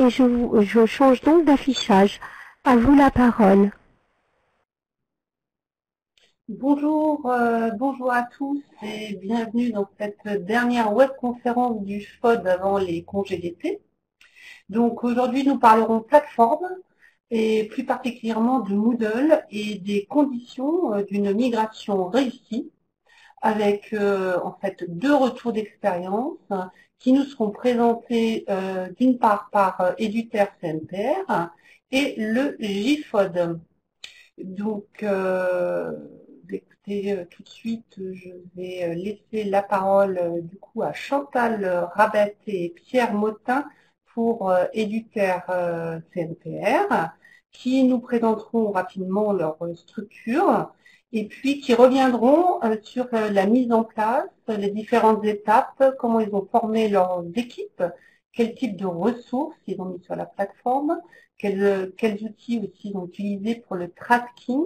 et je change donc d'affichage. À vous la parole. Bonjour, bonjour à tous et bienvenue dans cette dernière webconférence du FOD avant les congés d'été. Donc aujourd'hui nous parlerons plateforme et plus particulièrement de Moodle et des conditions d'une migration réussie avec en fait deux retours d'expérience qui nous seront présentés d'une part par Eduter CNPR et le JFOD. Donc, écoutez, tout de suite, je vais laisser la parole du coup à Chantal Rabet et Pierre Motin pour Eduter CNPR, qui nous présenteront rapidement leur structure et puis qui reviendront sur la mise en place, les différentes étapes, comment ils ont formé leurs équipes, quel type de ressources ils ont mis sur la plateforme, quels outils aussi ils ont utilisés pour le tracking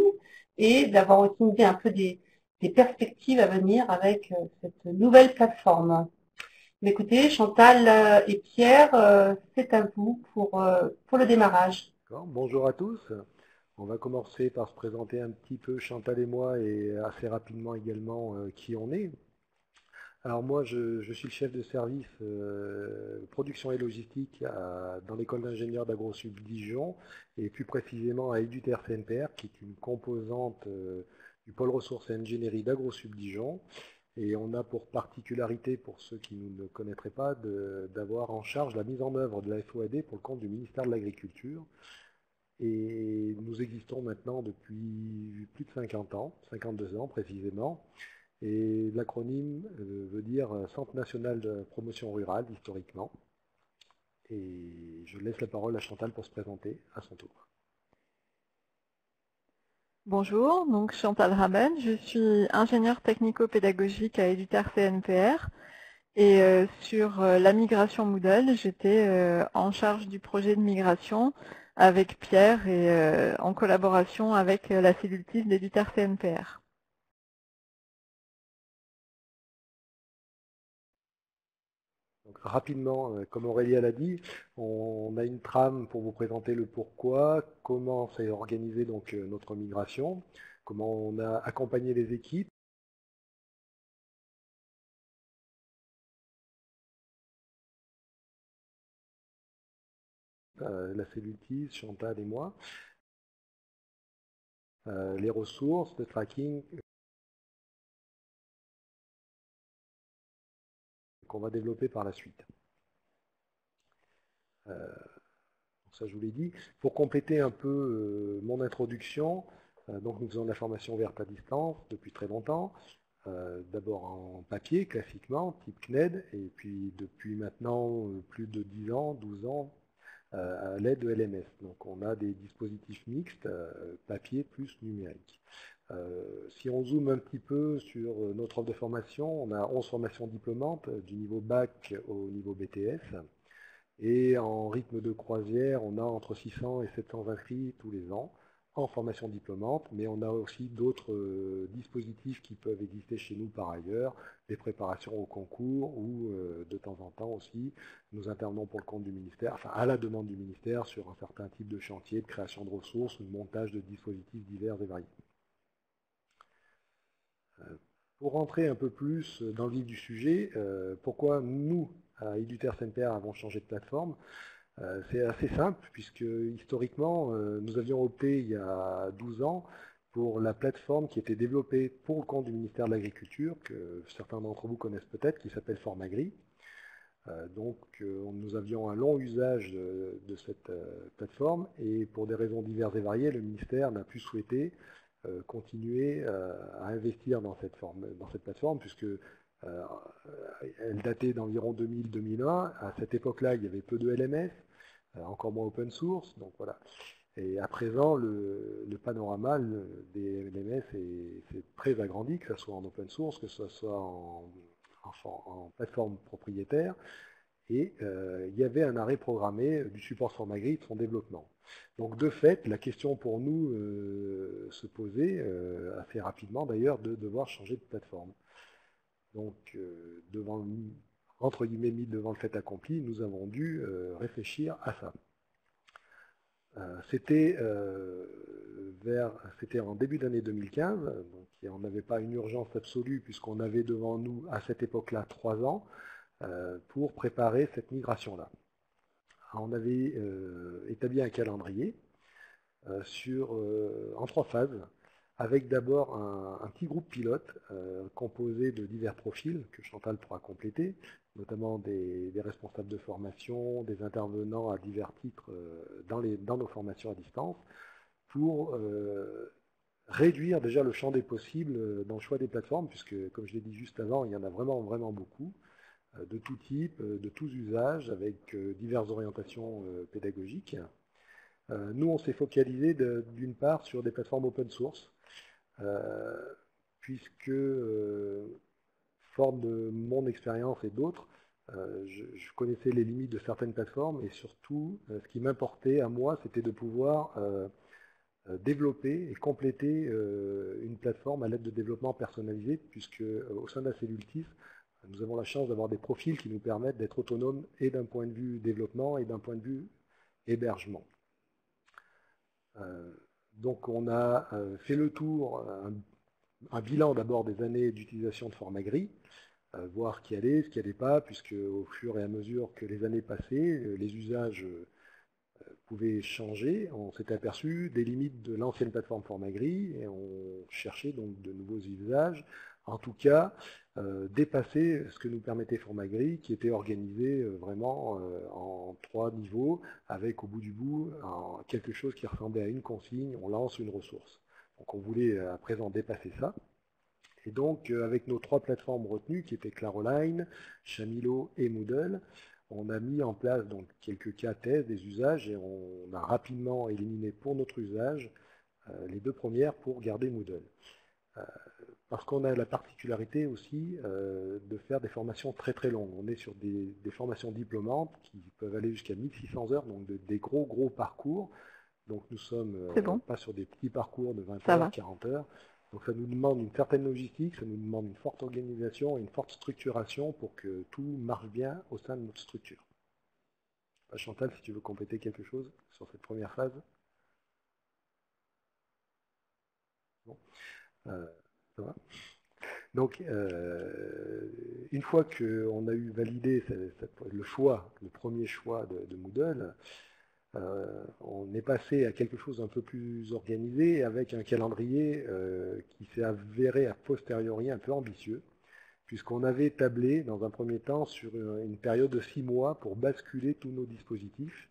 et d'avoir aussi une idée un peu des perspectives à venir avec cette nouvelle plateforme. Mais écoutez, Chantal et Pierre, c'est à vous pour le démarrage. Bonjour à tous. On va commencer par se présenter un petit peu, Chantal et moi, et assez rapidement également qui on est. Alors moi, je suis le chef de service production et logistique dans l'école d'ingénieurs d'AgroSub Dijon, et plus précisément à Eduter CNPR, qui est une composante du pôle ressources et ingénierie d'AgroSub Dijon. Et on a pour particularité, pour ceux qui ne le connaîtraient pas, d'avoir en charge la mise en œuvre de la FOAD pour le compte du ministère de l'Agriculture. Et nous existons maintenant depuis plus de 50 ans, 52 ans précisément. Et l'acronyme veut dire Centre national de promotion rurale, historiquement. Et je laisse la parole à Chantal pour se présenter à son tour. Bonjour, donc Chantal Raben, je suis ingénieure technico-pédagogique à Eduter CNPR et sur la migration Moodle, j'étais en charge du projet de migration avec Pierre et en collaboration avec la cellule TIS d'Eduter CNPR. Donc, rapidement, comme Aurélia l'a dit, on a une trame pour vous présenter le pourquoi, comment s'est organisée donc notre migration, comment on a accompagné les équipes. La cellule TIS, Chantal et moi, les ressources, le tracking qu'on va développer par la suite. Ça, je vous l'ai dit. Pour compléter un peu mon introduction, donc nous faisons de la formation ouverte à distance depuis très longtemps, d'abord en papier, classiquement, type CNED, et puis depuis maintenant plus de 10 ans, 12 ans, à l'aide de LMS. Donc on a des dispositifs mixtes, papier plus numérique. Si on zoome un petit peu sur notre offre de formation, on a 11 formations diplômantes, du niveau bac au niveau BTS. Et en rythme de croisière, on a entre 600 et 700 inscrits tous les ans en formation diplômante, mais on a aussi d'autres dispositifs qui peuvent exister chez nous par ailleurs, des préparations au concours ou de temps en temps aussi, nous intervenons pour le compte du ministère, enfin à la demande du ministère sur un certain type de chantier de création de ressources ou de montage de dispositifs divers et variés. Pour rentrer un peu plus dans le vif du sujet, pourquoi nous, à Eduter CNPR, avons changé de plateforme? C'est assez simple, puisque historiquement, nous avions opté il y a 12 ans pour la plateforme qui était développée pour le compte du ministère de l'Agriculture, que certains d'entre vous connaissent peut-être, qui s'appelle Formagri. Donc nous avions un long usage de cette plateforme, et pour des raisons diverses et variées, le ministère n'a plus souhaité continuer à investir dans cette plateforme, puisque elle datait d'environ 2000-2001. À cette époque-là, il y avait peu de LMS, encore moins open source. Donc voilà. Et à présent, le panorama des LMS s'est très agrandi, que ce soit en open source, que ce soit en plateforme propriétaire. Et il y avait un arrêt programmé du support Formagri et de son développement. Donc de fait, la question pour nous se posait assez rapidement d'ailleurs de devoir changer de plateforme. Donc entre guillemets mis devant le fait accompli, nous avons dû réfléchir à ça. C'était en début d'année 2015, donc on n'avait pas une urgence absolue puisqu'on avait devant nous à cette époque-là 3 ans pour préparer cette migration-là. On avait établi un calendrier en 3 phases, avec d'abord un petit groupe pilote composé de divers profils que Chantal pourra compléter, notamment des responsables de formation, des intervenants à divers titres dans nos formations à distance, pour réduire déjà le champ des possibles dans le choix des plateformes, puisque, comme je l'ai dit juste avant, il y en a vraiment, vraiment beaucoup, de tout type, de tous usages, avec diverses orientations pédagogiques. Nous, on s'est focalisé d'une part sur des plateformes open source, puisque, fort de mon expérience et d'autres, je connaissais les limites de certaines plateformes, et surtout, ce qui m'importait à moi, c'était de pouvoir développer et compléter une plateforme à l'aide de développement personnalisé, puisque au sein de la cellule TIF, nous avons la chance d'avoir des profils qui nous permettent d'être autonomes et d'un point de vue développement et d'un point de vue hébergement. Donc on a fait le tour, un bilan d'abord des années d'utilisation de format gris, voir ce qui allait, ce qui n'allait pas, puisque au fur et à mesure que les années passaient, les usages pouvaient changer. On s'est aperçu des limites de l'ancienne plateforme format gris et on cherchait donc de nouveaux usages, en tout cas dépasser ce que nous permettait format gris, qui était organisé vraiment en 3 niveaux, avec au bout du bout quelque chose qui ressemblait à une consigne, on lance une ressource. Donc on voulait à présent dépasser ça. Et donc avec nos 3 plateformes retenues, qui étaient Claroline, Chamilo et Moodle, on a mis en place donc quelques cas tests des usages et on a rapidement éliminé pour notre usage les 2 premières pour garder Moodle. Parce qu'on a la particularité aussi de faire des formations très très longues. On est sur des formations diplômantes qui peuvent aller jusqu'à 1600 heures, donc des gros parcours. Donc nous sommes pas sur des petits parcours de 20 heures, 40 heures. Donc ça nous demande une certaine logistique, ça nous demande une forte organisation et une forte structuration pour que tout marche bien au sein de notre structure. Chantal, si tu veux compléter quelque chose sur cette première phase. Bon. Ça va. Donc, une fois qu'on a eu validé le premier choix de Moodle, on est passé à quelque chose d'un peu plus organisé avec un calendrier qui s'est avéré a posteriori un peu ambitieux, puisqu'on avait tablé dans un premier temps sur une période de 6 mois pour basculer tous nos dispositifs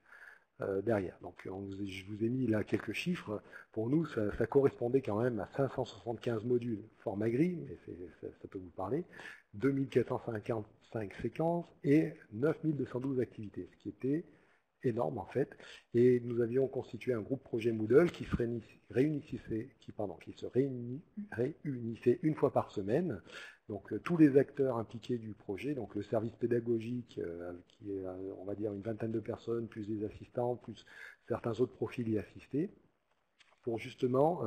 derrière. Donc je vous ai mis là quelques chiffres. Pour nous, ça correspondait quand même à 575 modules format gris, mais ça peut vous parler, 2455 séquences et 9212 activités, ce qui était énorme en fait. Et nous avions constitué un groupe projet Moodle qui se réunissait une fois par semaine. Donc tous les acteurs impliqués du projet, donc le service pédagogique qui est on va dire une vingtaine de personnes, plus des assistants, plus certains autres profils y assister, pour justement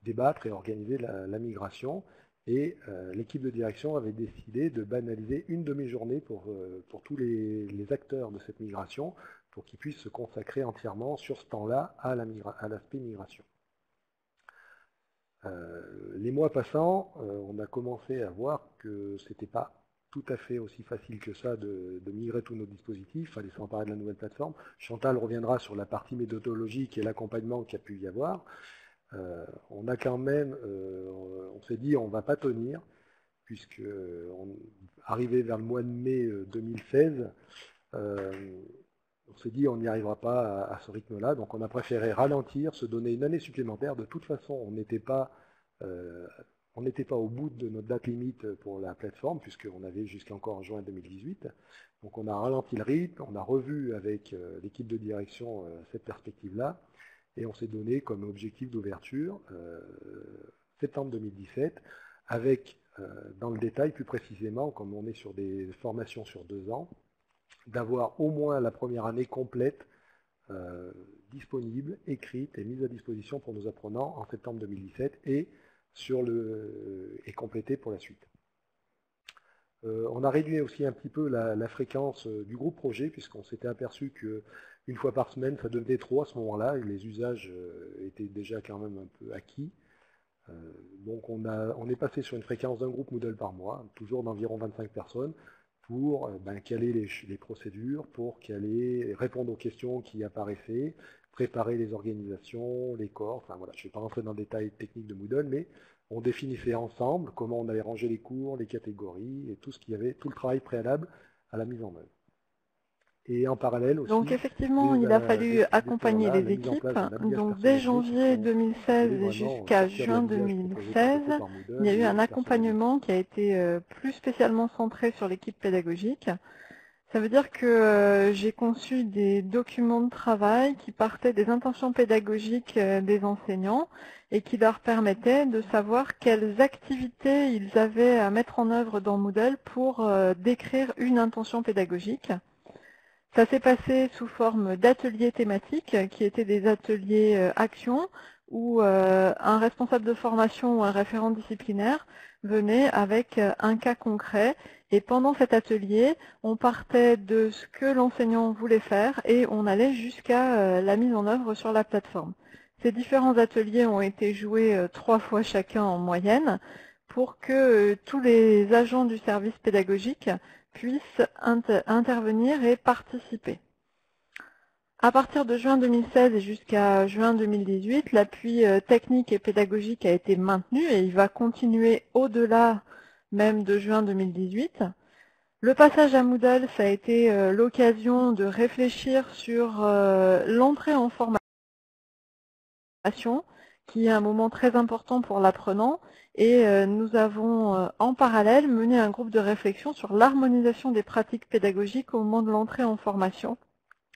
débattre et organiser la migration. Et l'équipe de direction avait décidé de banaliser une demi-journée pour tous les acteurs de cette migration, pour qu'ils puissent se consacrer entièrement sur ce temps-là à l'aspect migration. Les mois passant, on a commencé à voir que ce n'était pas tout à fait aussi facile que ça de migrer tous nos dispositifs, il fallait s'emparer de la nouvelle plateforme. Chantal reviendra sur la partie méthodologique et l'accompagnement qu'il y a pu y avoir. On a quand même, on s'est dit on ne va pas tenir, puisque arrivé vers le mois de mai 2016, on s'est dit on n'y arrivera pas à ce rythme-là, donc on a préféré ralentir, se donner une année supplémentaire. De toute façon, on n'était pas au bout de notre date limite pour la plateforme, puisqu'on avait jusqu'encore en juin 2018. Donc on a ralenti le rythme, on a revu avec l'équipe de direction cette perspective-là, et on s'est donné comme objectif d'ouverture septembre 2017, avec dans le détail plus précisément, comme on est sur des formations sur 2 ans, d'avoir au moins la première année complète disponible, écrite et mise à disposition pour nos apprenants en septembre 2017 et complétée pour la suite. On a réduit aussi un petit peu la fréquence du groupe projet, puisqu'on s'était aperçu qu'une fois par semaine, ça devenait trop à ce moment-là, et les usages étaient déjà quand même un peu acquis. Donc on est passé sur une fréquence d'un groupe Moodle par mois, toujours d'environ 25 personnes, pour caler les procédures, pour répondre aux questions qui apparaissaient, préparer les organisations, les corps, enfin voilà, je ne vais pas rentrer dans le détail technique de Moodle, mais on définissait ensemble comment on allait ranger les cours, les catégories, et tout le travail préalable à la mise en œuvre. Et en parallèle aussi, donc effectivement, il a fallu accompagner les équipes. Donc dès janvier 2016 jusqu'à juin 2016, il y a eu un accompagnement qui a été plus spécialement centré sur l'équipe pédagogique. Ça veut dire que j'ai conçu des documents de travail qui partaient des intentions pédagogiques des enseignants et qui leur permettaient de savoir quelles activités ils avaient à mettre en œuvre dans Moodle pour décrire une intention pédagogique. Ça s'est passé sous forme d'ateliers thématiques, qui étaient des ateliers actions, où un responsable de formation ou un référent disciplinaire venait avec un cas concret. Et pendant cet atelier, on partait de ce que l'enseignant voulait faire et on allait jusqu'à la mise en œuvre sur la plateforme. Ces différents ateliers ont été joués 3 fois chacun en moyenne pour que tous les agents du service pédagogique puissent intervenir et participer. À partir de juin 2016 et jusqu'à juin 2018, l'appui technique et pédagogique a été maintenu et il va continuer au-delà même de juin 2018. Le passage à Moodle, ça a été l'occasion de réfléchir sur l'entrée en formation, qui est un moment très important pour l'apprenant. Et nous avons en parallèle mené un groupe de réflexion sur l'harmonisation des pratiques pédagogiques au moment de l'entrée en formation.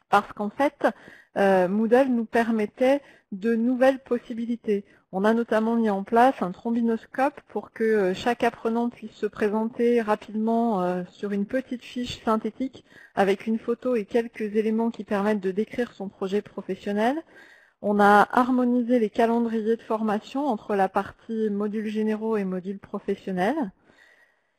Parce qu'en fait, Moodle nous permettait de nouvelles possibilités. On a notamment mis en place un trombinoscope pour que chaque apprenant puisse se présenter rapidement sur une petite fiche synthétique avec une photo et quelques éléments qui permettent de décrire son projet professionnel. On a harmonisé les calendriers de formation entre la partie modules généraux et modules professionnels.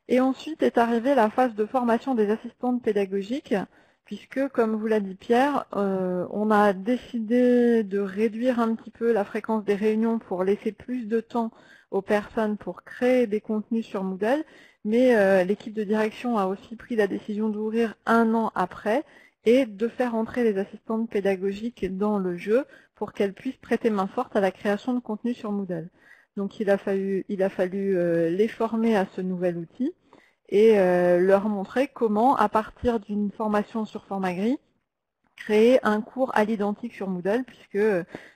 Et ensuite est arrivée la phase de formation des assistantes pédagogiques, puisque, comme vous l'a dit Pierre, on a décidé de réduire un petit peu la fréquence des réunions pour laisser plus de temps aux personnes pour créer des contenus sur Moodle, mais l'équipe de direction a aussi pris la décision d'ouvrir 1 an après et de faire entrer les assistantes pédagogiques dans le jeu pour qu'elles puissent prêter main forte à la création de contenu sur Moodle. Donc il a fallu les former à ce nouvel outil et leur montrer comment, à partir d'une formation sur Formagri, créer un cours à l'identique sur Moodle, puisque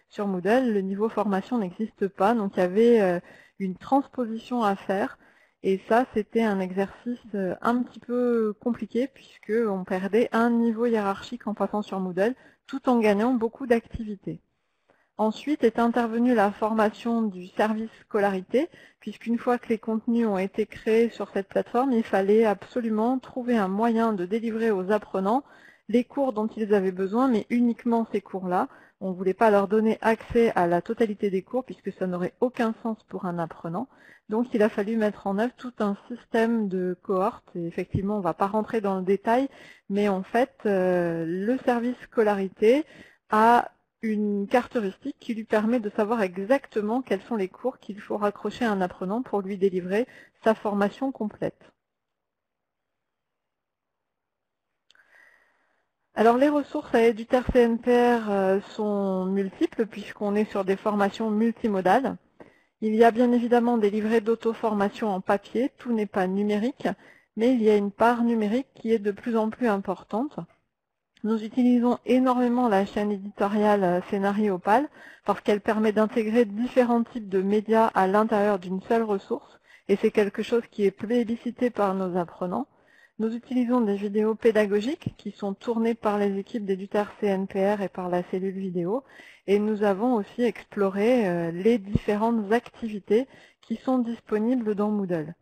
sur Moodle, le niveau formation n'existe pas, donc il y avait une transposition à faire. Et ça, c'était un exercice un petit peu compliqué, puisqu'on perdait un niveau hiérarchique en passant sur Moodle, tout en gagnant beaucoup d'activités. Ensuite est intervenue la formation du service scolarité, puisqu'une fois que les contenus ont été créés sur cette plateforme, il fallait absolument trouver un moyen de délivrer aux apprenants les cours dont ils avaient besoin, mais uniquement ces cours-là. On ne voulait pas leur donner accès à la totalité des cours, puisque ça n'aurait aucun sens pour un apprenant. Donc il a fallu mettre en œuvre tout un système de cohortes. Et effectivement, on ne va pas rentrer dans le détail, mais en fait, le service scolarité a une carte heuristique qui lui permet de savoir exactement quels sont les cours qu'il faut raccrocher à un apprenant pour lui délivrer sa formation complète. Alors les ressources à Eduter CNPR sont multiples puisqu'on est sur des formations multimodales. Il y a bien évidemment des livrets d'auto-formation en papier, tout n'est pas numérique, mais il y a une part numérique qui est de plus en plus importante. Nous utilisons énormément la chaîne éditoriale Scénario Opal parce qu'elle permet d'intégrer différents types de médias à l'intérieur d'une seule ressource et c'est quelque chose qui est plébiscité par nos apprenants. Nous utilisons des vidéos pédagogiques qui sont tournées par les équipes d'Eduter CNPR et par la cellule vidéo et nous avons aussi exploré les différentes activités qui sont disponibles dans Moodle.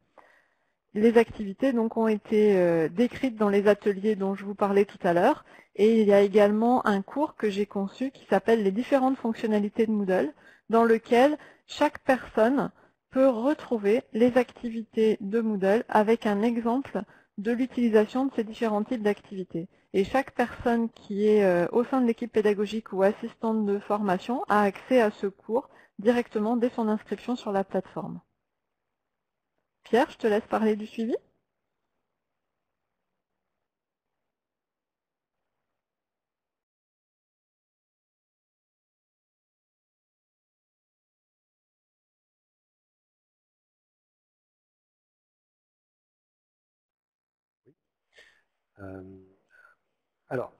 Les activités donc ont été décrites dans les ateliers dont je vous parlais tout à l'heure et il y a également un cours que j'ai conçu qui s'appelle les différentes fonctionnalités de Moodle dans lequel chaque personne peut retrouver les activités de Moodle avec un exemple de l'utilisation de ces différents types d'activités. Et chaque personne qui est au sein de l'équipe pédagogique ou assistante de formation a accès à ce cours directement dès son inscription sur la plateforme. Pierre, je te laisse parler du suivi. Alors,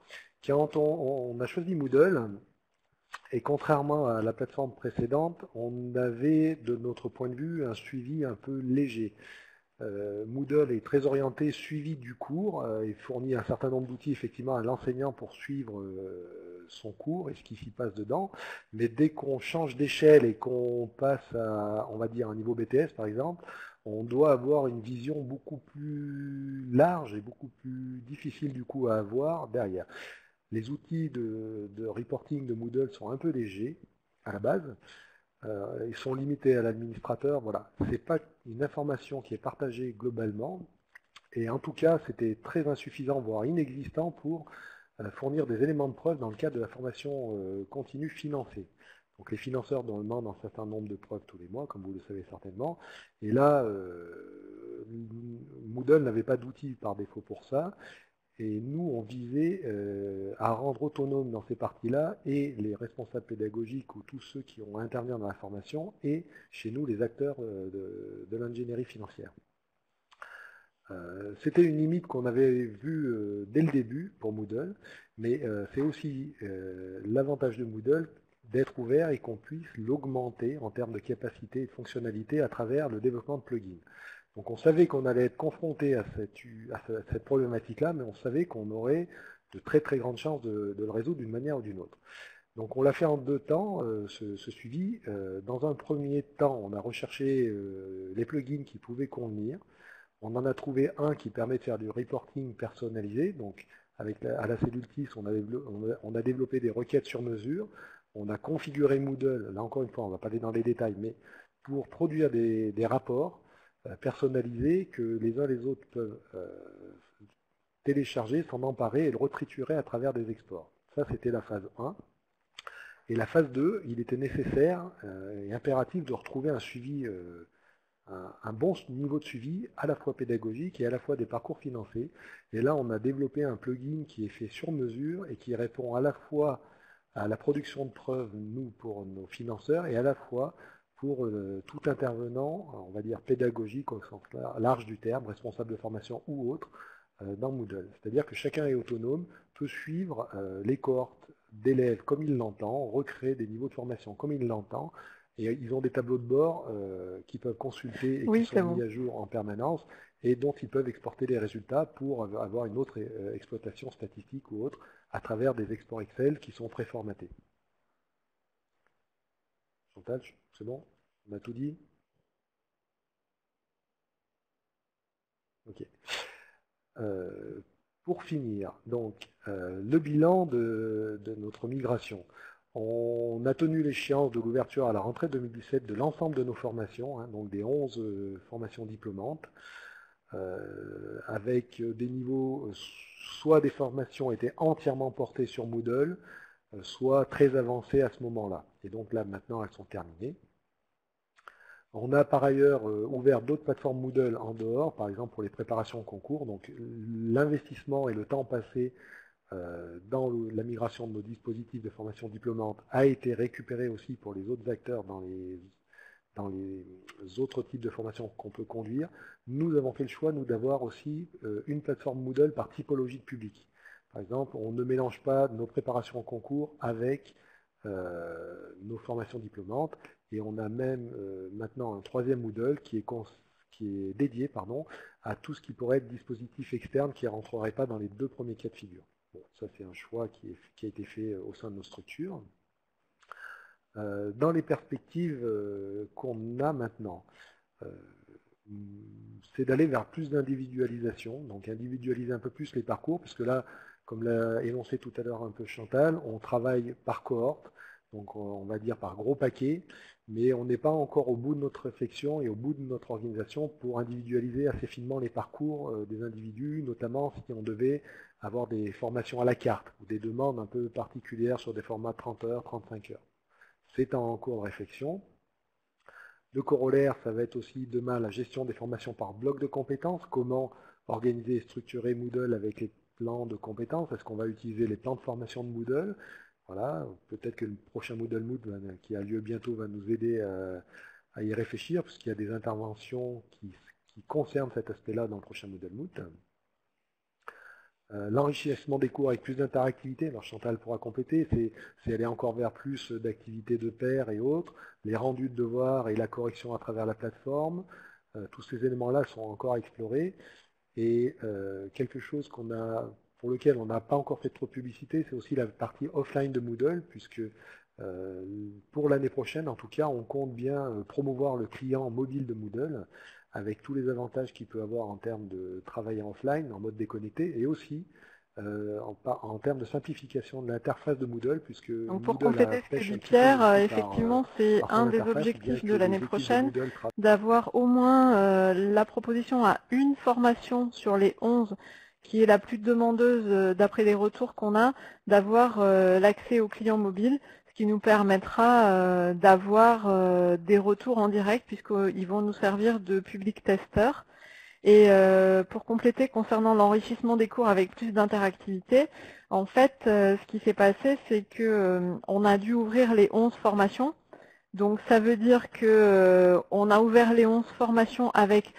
quand on a choisi Moodle, et contrairement à la plateforme précédente, on avait, de notre point de vue, un suivi un peu léger. Moodle est très orienté suivi du cours et fournit un certain nombre d'outils effectivement à l'enseignant pour suivre son cours et ce qui s'y passe dedans. Mais dès qu'on change d'échelle et qu'on passe à, on va dire, un niveau BTS par exemple, on doit avoir une vision beaucoup plus large et beaucoup plus difficile du coup à avoir derrière. Les outils de reporting de Moodle sont un peu légers à la base. Ils sont limités à l'administrateur. Voilà, c'est pas une information qui est partagée globalement. Et en tout cas, c'était très insuffisant, voire inexistant pour fournir des éléments de preuve dans le cadre de la formation continue financée. Donc les financeurs demandent un certain nombre de preuves tous les mois, comme vous le savez certainement. Et là, Moodle n'avait pas d'outils par défaut pour ça. Et nous, on visait à rendre autonome dans ces parties-là et les responsables pédagogiques ou tous ceux qui ont à intervenir dans la formation et chez nous, les acteurs de l'ingénierie financière. C'était une limite qu'on avait vue dès le début pour Moodle, mais c'est aussi l'avantage de Moodle d'être ouvert et qu'on puisse l'augmenter en termes de capacité et de fonctionnalité à travers le développement de plugins. Donc on savait qu'on allait être confronté à cette problématique-là, mais on savait qu'on aurait de très très grandes chances de le résoudre d'une manière ou d'une autre. Donc on l'a fait en deux temps, ce suivi. Dans un premier temps, on a recherché les plugins qui pouvaient convenir. On en a trouvé un qui permet de faire du reporting personnalisé. Donc à la cellule TIS, on a développé des requêtes sur mesure. On a configuré Moodle, là encore une fois, on ne va pas aller dans les détails, mais pour produire des rapports personnalisés que les uns les autres peuvent télécharger, s'en emparer et le retriturer à travers des exports. Ça, c'était la phase 1. Et la phase 2, il était nécessaire et impératif de retrouver un suivi, un bon niveau de suivi, à la fois pédagogique et à la fois des parcours financés. Et là, on a développé un plugin qui est fait sur mesure et qui répond à la fois à la production de preuves, nous, pour nos financeurs, et à la fois pour tout intervenant, on va dire pédagogique au sens large du terme, responsable de formation ou autre, dans Moodle. C'est-à-dire que chacun est autonome, peut suivre les cohortes d'élèves comme il l'entend, recréer des niveaux de formation comme il l'entend, et ils ont des tableaux de bord qu'ils peuvent consulter et qui sont mis à jour en permanence, et dont ils peuvent exporter les résultats pour avoir une autre exploitation statistique ou autre à travers des exports Excel qui sont préformatés. Chantal, c'est bon? On a tout dit? Ok. Pour finir, donc, le bilan de notre migration. On a tenu l'échéance de l'ouverture à la rentrée 2017 de l'ensemble de nos formations, hein, donc des 11 formations diplômantes, avec des niveaux, soit des formations étaient entièrement portées sur Moodle, soit très avancées à ce moment-là. Et donc là, maintenant, elles sont terminées. On a par ailleurs ouvert d'autres plateformes Moodle en dehors, par exemple pour les préparations au concours. Donc l'investissement et le temps passé dans la migration de nos dispositifs de formation diplômante a été récupéré aussi pour les autres acteurs dans les autres types de formations qu'on peut conduire. Nous avons fait le choix, nous, d'avoir aussi une plateforme Moodle par typologie de public. Par exemple, on ne mélange pas nos préparations au concours avec nos formations diplômantes, et on a même maintenant un troisième Moodle qui est dédié à tout ce qui pourrait être dispositif externe qui ne rentrerait pas dans les deux premiers cas de figure. Bon, ça c'est un choix qui a été fait au sein de nos structures. Dans les perspectives qu'on a maintenant, c'est d'aller vers plus d'individualisation, donc individualiser un peu plus les parcours, parce que là, comme l'a énoncé tout à l'heure un peu Chantal, on travaille par cohorte, donc on va dire par gros paquets, mais on n'est pas encore au bout de notre réflexion et au bout de notre organisation pour individualiser assez finement les parcours des individus, notamment si on devait avoir des formations à la carte ou des demandes un peu particulières sur des formats 30 heures, 35 heures. C'est en cours de réflexion. Le corollaire, ça va être aussi demain la gestion des formations par bloc de compétences. Comment organiser et structurer Moodle avec les plans de compétences? Est-ce qu'on va utiliser les plans de formation de Moodle? Voilà, peut-être que le prochain Moodle Mood qui a lieu bientôt va nous aider à y réfléchir, puisqu'il y a des interventions qui concernent cet aspect-là dans le prochain Moodle Mood. L'enrichissement des cours avec plus d'interactivité, alors Chantal pourra compléter, c'est aller encore vers plus d'activités de pair et autres, les rendus de devoirs et la correction à travers la plateforme, tous ces éléments-là sont encore explorés, et quelque chose pour lequel on n'a pas encore fait trop de publicité, c'est aussi la partie offline de Moodle, puisque pour l'année prochaine, en tout cas, on compte bien promouvoir le client mobile de Moodle, avec tous les avantages qu'il peut avoir en termes de travail en offline, en mode déconnecté, et aussi en termes de simplification de l'interface de Moodle, puisque Donc pour Moodle compléter ce que pêche un dit petit peu Pierre, aussi effectivement, c'est par son un des interface, bien objectifs que de les l'année équipes de prochaine, Moodle d'avoir au moins la proposition à une formation sur les 11, qui est la plus demandeuse d'après les retours qu'on a, d'avoir l'accès aux clients mobiles, ce qui nous permettra d'avoir des retours en direct, puisqu'ils vont nous servir de public testeurs. Et pour compléter concernant l'enrichissement des cours avec plus d'interactivité, en fait, ce qui s'est passé, c'est que on a dû ouvrir les 11 formations. Donc ça veut dire que on a ouvert les 11 formations avec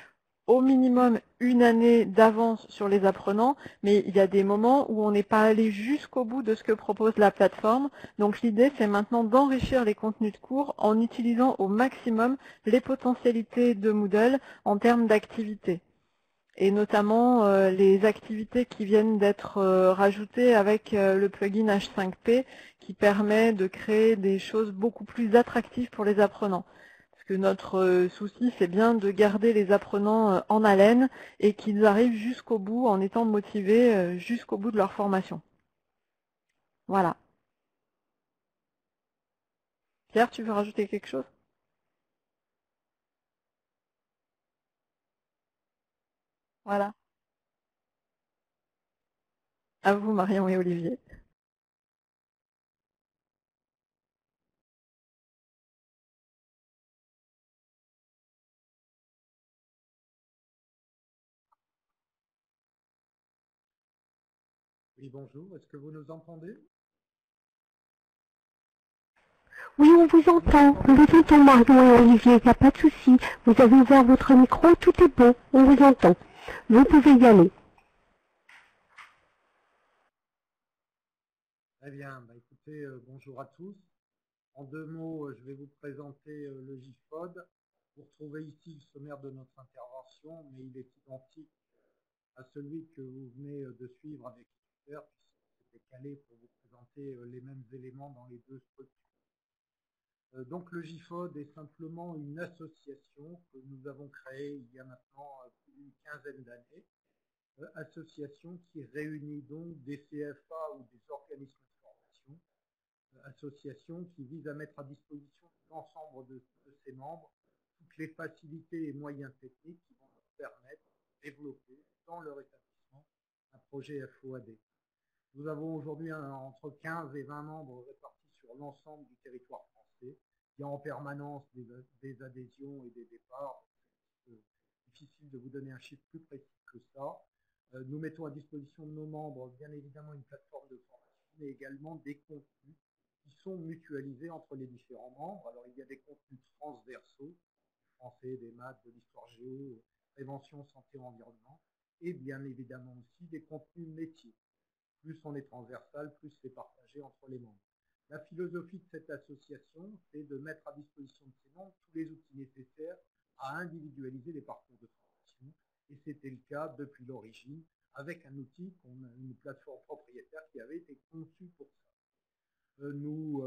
au minimum une année d'avance sur les apprenants, mais il y a des moments où on n'est pas allé jusqu'au bout de ce que propose la plateforme. Donc l'idée, c'est maintenant d'enrichir les contenus de cours en utilisant au maximum les potentialités de Moodle en termes d'activités. Et notamment les activités qui viennent d'être rajoutées avec le plugin H5P qui permet de créer des choses beaucoup plus attractives pour les apprenants. Parce que notre souci, c'est bien de garder les apprenants en haleine et qu'ils arrivent jusqu'au bout en étant motivés jusqu'au bout de leur formation. Voilà. Pierre, tu veux rajouter quelque chose? Voilà. À vous, Marion et Olivier. Oui, bonjour, est-ce que vous nous entendez? Oui, on vous entend. On vous entend, Marion et Olivier, il n'y a pas de souci. Vous avez ouvert votre micro, tout est bon. On vous entend. Vous pouvez y aller. Très bien, écoutez, bonjour à tous. En deux mots, je vais vous présenter le JFOD. Vous retrouvez ici le sommaire de notre intervention, mais il est identique à celui que vous venez de suivre avec Pierre, puisque c'était calé pour vous présenter les mêmes éléments dans les deux structures. Donc le JFOD est simplement une association que nous avons créée il y a maintenant plus d'une quinzaine d'années, association qui réunit donc des CFA ou des organismes de formation, association qui vise à mettre à disposition de l'ensemble de ses membres toutes les facilités et moyens techniques qui vont leur permettre de développer dans leur établissement un projet FOAD. Nous avons aujourd'hui entre 15 et 20 membres répartis sur l'ensemble du territoire français. Il y a en permanence des adhésions et des départs. C'est difficile de vous donner un chiffre plus précis que ça. Nous mettons à disposition de nos membres, bien évidemment, une plateforme de formation, mais également des contenus qui sont mutualisés entre les différents membres. Alors, il y a des contenus transversaux, du français, des maths, de l'histoire géo, prévention, santé, environnement, et bien évidemment aussi des contenus métiers. Plus on est transversal, plus c'est partagé entre les membres. La philosophie de cette association, c'est de mettre à disposition de ses membres tous les outils nécessaires à individualiser les parcours de formation. Et c'était le cas depuis l'origine, avec un outil, une plateforme propriétaire qui avait été conçue pour ça. Nous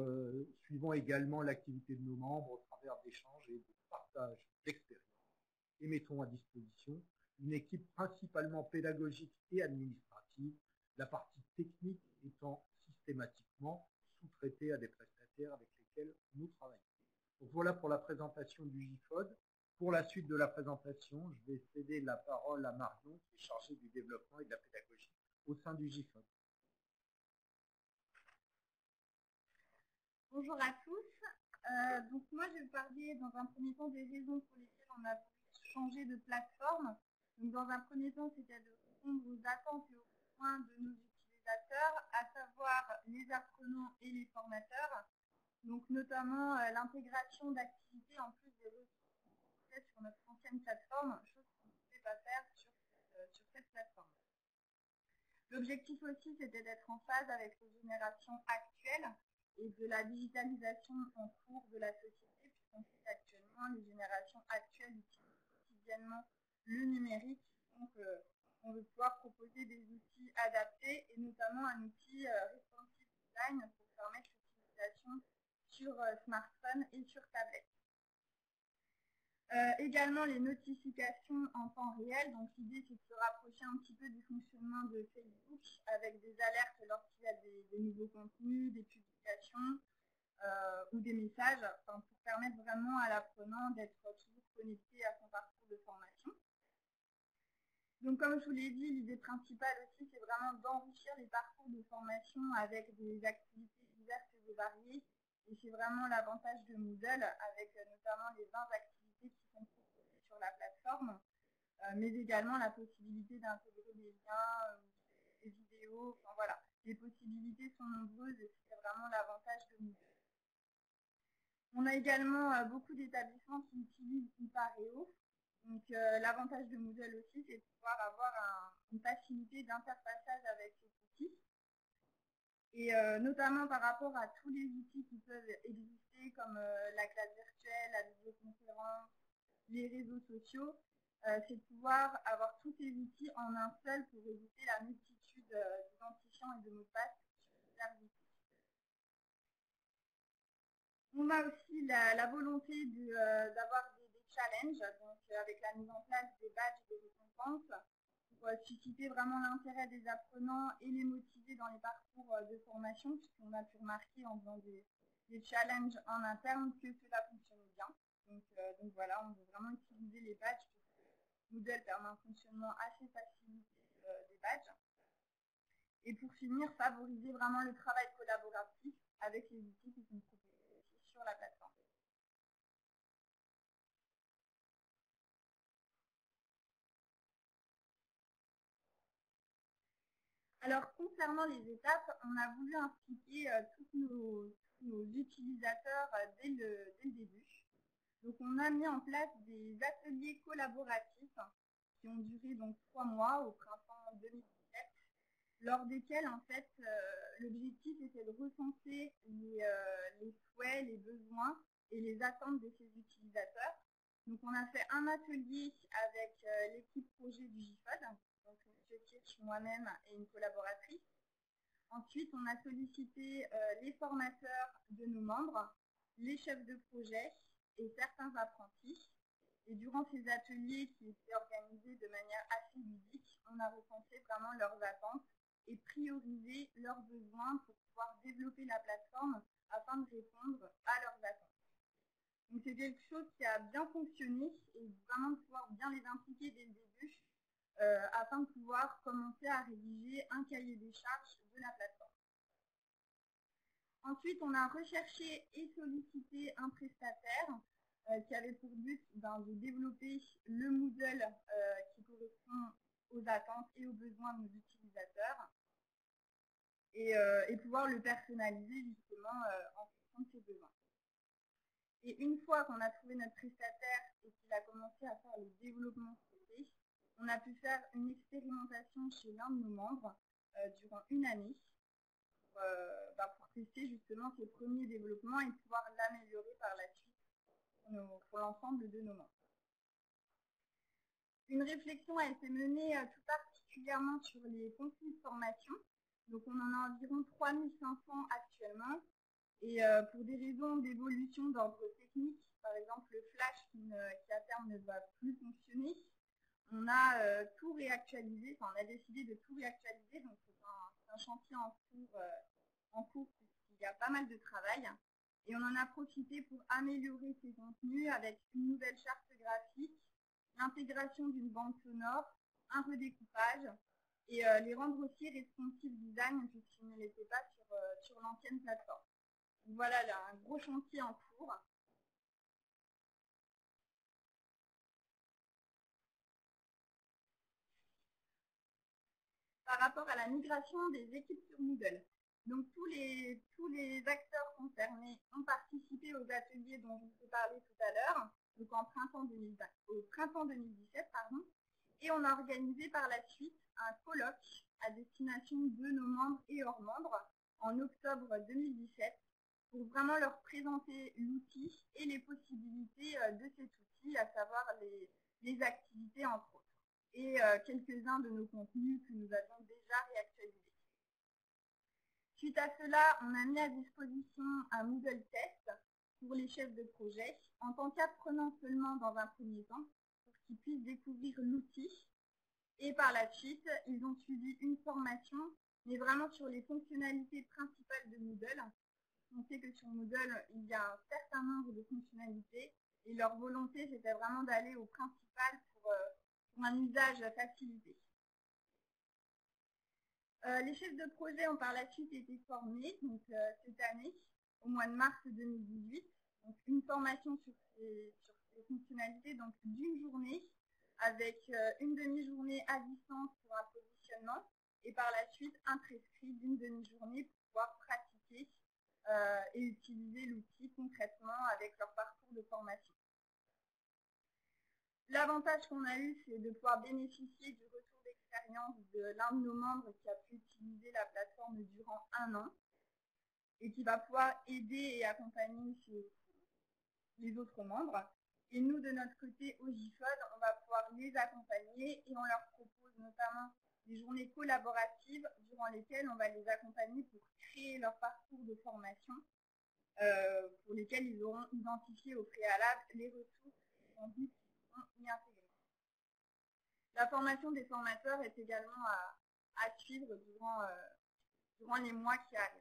suivons également l'activité de nos membres au travers d'échanges et de partage d'expériences et mettons à disposition une équipe principalement pédagogique et administrative, la partie technique étant systématiquement sous-traitée à des prestataires avec lesquels la présentation du GIFOD. Pour la suite de la présentation, je vais céder la parole à Marion, qui est chargée du développement et de la pédagogie au sein du GIFOD. Bonjour à tous. Donc moi, je vais parler dans un premier temps des raisons pour lesquelles on a voulu changer de plateforme. Donc dans un premier temps, c'était de répondre aux attentes et aux besoins de nos utilisateurs, à savoir les apprenants et les formateurs. Donc notamment l'intégration d'activités en plus des ressources sur notre ancienne plateforme, chose qu'on ne pouvait pas faire sur cette plateforme. L'objectif aussi, c'était d'être en phase avec les générations actuelles et de la digitalisation en cours de la société, puisqu'on sait qu'actuellement, les générations actuelles utilisent quotidiennement le numérique. Donc, on veut pouvoir proposer des outils adaptés et notamment un outil responsive design pour permettre l'utilisation sur smartphone et sur tablette. Également les notifications en temps réel. Donc l'idée c'est de se rapprocher un petit peu du fonctionnement de Facebook avec des alertes lorsqu'il y a des nouveaux contenus, des publications ou des messages, enfin, pour permettre vraiment à l'apprenant d'être toujours connecté à son parcours de formation. Donc comme je vous l'ai dit, l'idée principale aussi c'est vraiment d'enrichir les parcours de formation avec des activités diverses et variées. Et c'est vraiment l'avantage de Moodle avec notamment les 20 activités qui sont proposées sur la plateforme, mais également la possibilité d'intégrer des liens, des vidéos, enfin voilà. Les possibilités sont nombreuses et c'est vraiment l'avantage de Moodle. On a également beaucoup d'établissements qui utilisent Ipareo. Donc l'avantage de Moodle aussi, c'est de pouvoir avoir une facilité d'interfaçage avec ces outils. Et notamment par rapport à tous les outils qui peuvent exister comme la classe virtuelle, la vidéoconférence, les réseaux sociaux, c'est de pouvoir avoir tous ces outils en un seul pour éviter la multitude d'identifiants et de mots de passe sur plusieurs outils. On a aussi la volonté d'avoir des challenges, donc avec la mise en place des badges et des récompenses, pour susciter vraiment l'intérêt des apprenants et les motiver dans les parcours de formation, puisqu'on a pu remarquer en faisant des challenges en interne que cela fonctionnait bien. Donc voilà, on veut vraiment utiliser les badges, puisque Moodle permet un fonctionnement assez facilité des badges. Et pour finir, favoriser vraiment le travail collaboratif avec les outils qui sont proposés sur la plateforme. Alors, concernant les étapes, on a voulu impliquer tous nos utilisateurs dès le début. Donc, on a mis en place des ateliers collaboratifs qui ont duré donc 3 mois au printemps 2017, lors desquels, en fait, l'objectif était de recenser les souhaits, les besoins et les attentes de ces utilisateurs. Donc, on a fait un atelier avec l'équipe projet du GIFOD, donc M. Kitsch, moi-même et une collaboratrice. Ensuite, on a sollicité les formateurs de nos membres, les chefs de projet et certains apprentis. Et durant ces ateliers qui étaient organisés de manière assez ludique, on a recensé vraiment leurs attentes et priorisé leurs besoins pour pouvoir développer la plateforme afin de répondre à leurs attentes. Donc c'est quelque chose qui a bien fonctionné et vraiment de pouvoir bien les impliquer dès le début afin de pouvoir commencer à rédiger un cahier des charges de la plateforme. Ensuite, on a recherché et sollicité un prestataire qui avait pour but de développer le Moodle qui correspond aux attentes et aux besoins de nos utilisateurs et pouvoir le personnaliser justement en fonction de ses besoins. Et une fois qu'on a trouvé notre prestataire et qu'il a commencé à faire le développement souhaité, on a pu faire une expérimentation chez l'un de nos membres durant une année pour tester justement ses premiers développements et pouvoir l'améliorer par la suite pour l'ensemble de nos membres. Une réflexion a été menée tout particulièrement sur les contenus de formation. Donc on en a environ 3500 actuellement. Et pour des raisons d'évolution d'ordre technique, par exemple le flash qui à terme ne va plus fonctionner, on a tout réactualisé, enfin on a décidé de tout réactualiser, donc c'est un chantier en cours puisqu'il y a pas mal de travail. Et on en a profité pour améliorer ces contenus avec une nouvelle charte graphique, l'intégration d'une bande sonore, un redécoupage, et les rendre aussi responsive design puisqu'ils ne l'étaient pas sur l'ancienne plateforme. Donc voilà, là, un gros chantier en cours. Par rapport à la migration des équipes sur Moodle. Donc tous les acteurs concernés ont participé aux ateliers dont je vous ai parlé tout à l'heure, donc au printemps 2017, et on a organisé par la suite un colloque à destination de nos membres et hors membres en octobre 2017 pour vraiment leur présenter l'outil et les possibilités de cet outil, à savoir les activités entre autres, et quelques-uns de nos contenus que nous avions déjà réactualisés. Suite à cela, on a mis à disposition un Moodle test pour les chefs de projet, en tant qu'apprenants seulement dans un premier temps, pour qu'ils puissent découvrir l'outil. Et par la suite, ils ont suivi une formation, mais vraiment sur les fonctionnalités principales de Moodle. On sait que sur Moodle, il y a un certain nombre de fonctionnalités, et leur volonté, c'était vraiment d'aller au principal pour un usage facilité. Les chefs de projet ont par la suite été formés donc, cette année, au mois de mars 2018. Donc, une formation sur ces fonctionnalités donc d'une journée, avec une demi-journée à distance pour un positionnement, et par la suite un prescrit d'une demi-journée pour pouvoir pratiquer et utiliser l'outil concrètement avec leur parcours de formation. L'avantage qu'on a eu, c'est de pouvoir bénéficier du retour d'expérience de l'un de nos membres qui a pu utiliser la plateforme durant 1 an et qui va pouvoir aider et accompagner les autres membres. Et nous, de notre côté, au GIFOD, on va pouvoir les accompagner et on leur propose notamment des journées collaboratives durant lesquelles on va les accompagner pour créer leur parcours de formation, pour lesquels ils auront identifié au préalable les ressources qui sont dites y intégrer. La formation des formateurs est également à suivre durant les mois qui arrivent.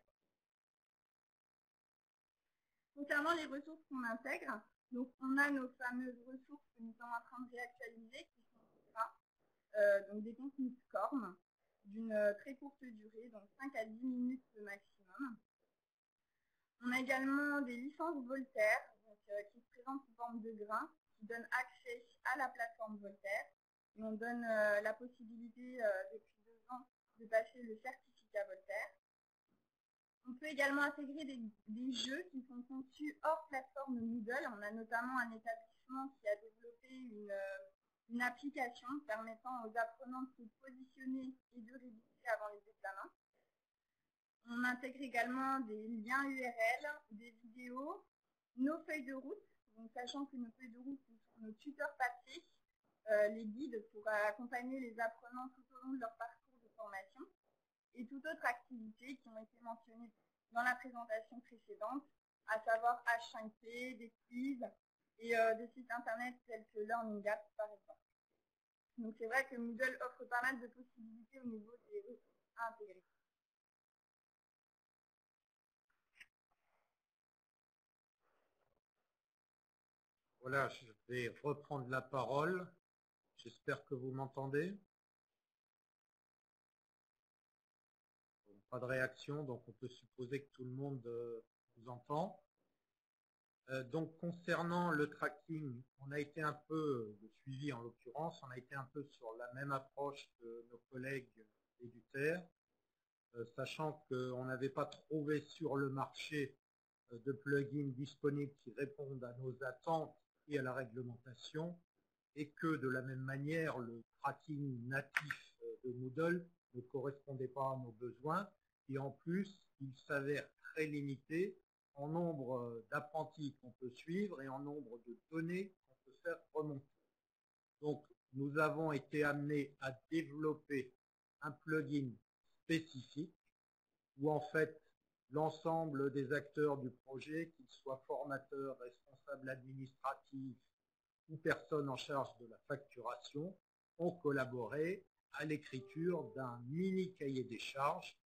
Concernant les ressources qu'on intègre, donc on a nos fameuses ressources que nous sommes en train de réactualiser, qui sont là, donc des contenus SCORM d'une très courte durée, donc 5 à 10 minutes maximum. On a également des licences Voltaire, donc, qui se présentent sous forme de grains, qui donnent accès à la plateforme Voltaire. Et on donne la possibilité depuis 2 ans de passer le certificat Voltaire. On peut également intégrer des jeux qui sont conçus hors plateforme Moodle. On a notamment un établissement qui a développé une application permettant aux apprenants de se positionner et de réviser avant les examens. On intègre également des liens URL, des vidéos, nos feuilles de route, donc sachant que nos feuilles de route sont nos tuteurs papier, les guides pour accompagner les apprenants tout au long de leur parcours de formation, et toute autre activité qui ont été mentionnées dans la présentation précédente, à savoir H5P, des quiz et des sites internet tels que Learning Gap par exemple. Donc c'est vrai que Moodle offre pas mal de possibilités au niveau des ressources à intégrer. Voilà, je vais reprendre la parole. J'espère que vous m'entendez. Pas de réaction, donc on peut supposer que tout le monde vous entend. Donc concernant le tracking, on a été un peu, le suivi en l'occurrence, on a été un peu sur la même approche que nos collègues éditeurs, sachant qu'on n'avait pas trouvé sur le marché de plugins disponibles qui répondent à nos attentes et à la réglementation, et que de la même manière, le tracking natif de Moodle ne correspondait pas à nos besoins, et en plus, il s'avère très limité en nombre d'apprentis qu'on peut suivre et en nombre de données qu'on peut faire remonter. Donc, nous avons été amenés à développer un plugin spécifique où en fait, l'ensemble des acteurs du projet, qu'ils soient formateurs, responsables administratifs ou personnes en charge de la facturation, ont collaboré à l'écriture d'un mini cahier des charges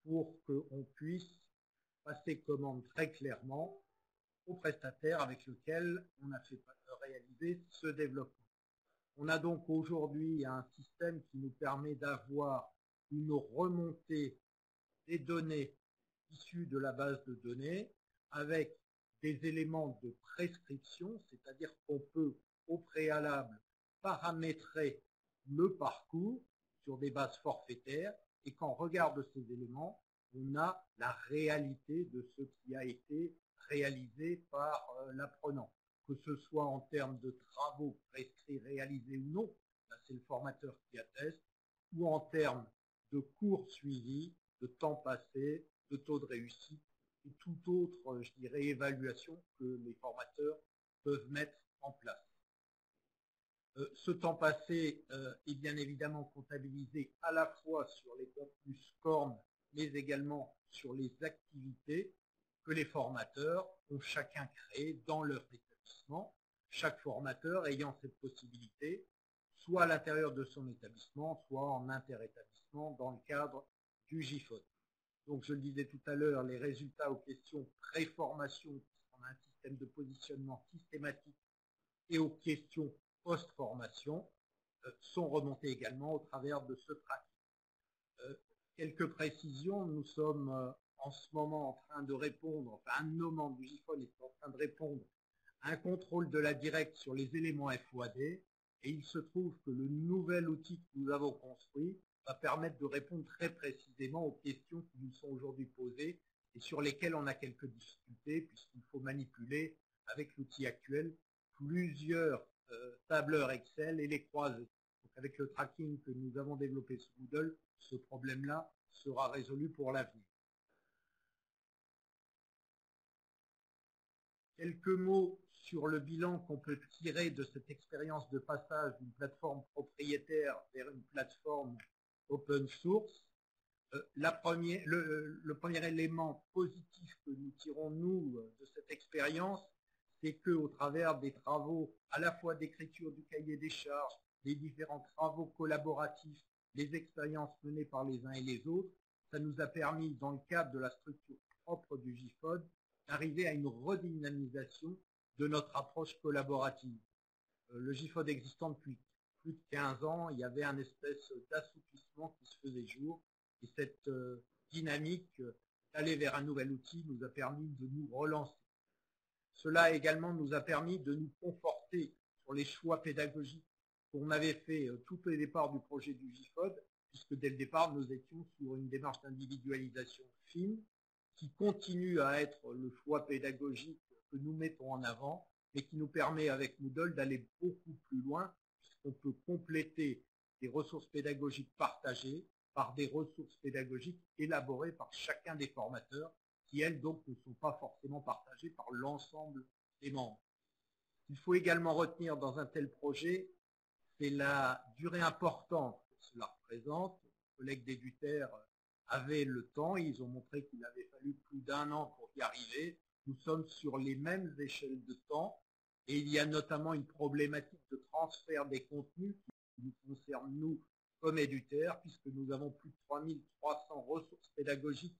pour qu'on puisse passer commande très clairement au prestataire avec lequel on a fait réaliser ce développement. On a donc aujourd'hui un système qui nous permet d'avoir une remontée des données issues de la base de données avec des éléments de prescription, c'est-à-dire qu'on peut au préalable paramétrer le parcours sur des bases forfaitaires et quand on regarde ces éléments, on a la réalité de ce qui a été réalisé par l'apprenant, que ce soit en termes de travaux prescrits réalisés ou non, là c'est le formateur qui atteste, ou en termes de cours suivis, de temps passé, de taux de réussite et toute autre, je dirais, évaluation que les formateurs peuvent mettre en place. Ce temps passé est bien évidemment comptabilisé à la fois sur les contenus SCORM, mais également sur les activités que les formateurs ont chacun créées dans leur établissement, chaque formateur ayant cette possibilité, soit à l'intérieur de son établissement, soit en interétablissement dans le cadre du GIFOD. Donc je le disais tout à l'heure, les résultats aux questions pré-formation, on a un système de positionnement systématique, et aux questions post-formation sont remontés également au travers de ce tracking. Quelques précisions, nous sommes en ce moment en train de répondre, enfin un de nos membres du GIFOD est en train de répondre à un contrôle de la directe sur les éléments FOAD et il se trouve que le nouvel outil que nous avons construit va permettre de répondre très précisément aux questions qui nous sont aujourd'hui posées et sur lesquelles on a quelques difficultés puisqu'il faut manipuler avec l'outil actuel plusieurs tableurs Excel et les croiser. Donc avec le tracking que nous avons développé sous Moodle, ce problème-là sera résolu pour l'avenir. Quelques mots sur le bilan qu'on peut tirer de cette expérience de passage d'une plateforme propriétaire vers une plateforme open source. Le premier élément positif que nous tirons, nous, de cette expérience, c'est qu'au travers des travaux à la fois d'écriture du cahier des charges, des différents travaux collaboratifs, les expériences menées par les uns et les autres, ça nous a permis, dans le cadre de la structure propre du GIFOD, d'arriver à une redynamisation de notre approche collaborative. Le GIFOD existant depuis plus de 15 ans, il y avait un espèce d'assouplissement qui se faisait jour, et cette dynamique d'aller vers un nouvel outil nous a permis de nous relancer. Cela également nous a permis de nous conforter sur les choix pédagogiques qu'on avait fait tout au départ du projet du GIFOD, puisque dès le départ, nous étions sur une démarche d'individualisation fine, qui continue à être le choix pédagogique que nous mettons en avant, mais qui nous permet avec Moodle d'aller beaucoup plus loin, puisqu'on peut compléter des ressources pédagogiques partagées par des ressources pédagogiques élaborées par chacun des formateurs, qui elles donc ne sont pas forcément partagées par l'ensemble des membres. Il faut également retenir dans un tel projet, c'est la durée importante que cela représente. Les collègues d'Eduter avaient le temps, ils ont montré qu'il avait fallu plus d'1 an pour y arriver. Nous sommes sur les mêmes échelles de temps et il y a notamment une problématique de transfert des contenus qui nous concerne nous comme Eduter, puisque nous avons plus de 3300 ressources pédagogiques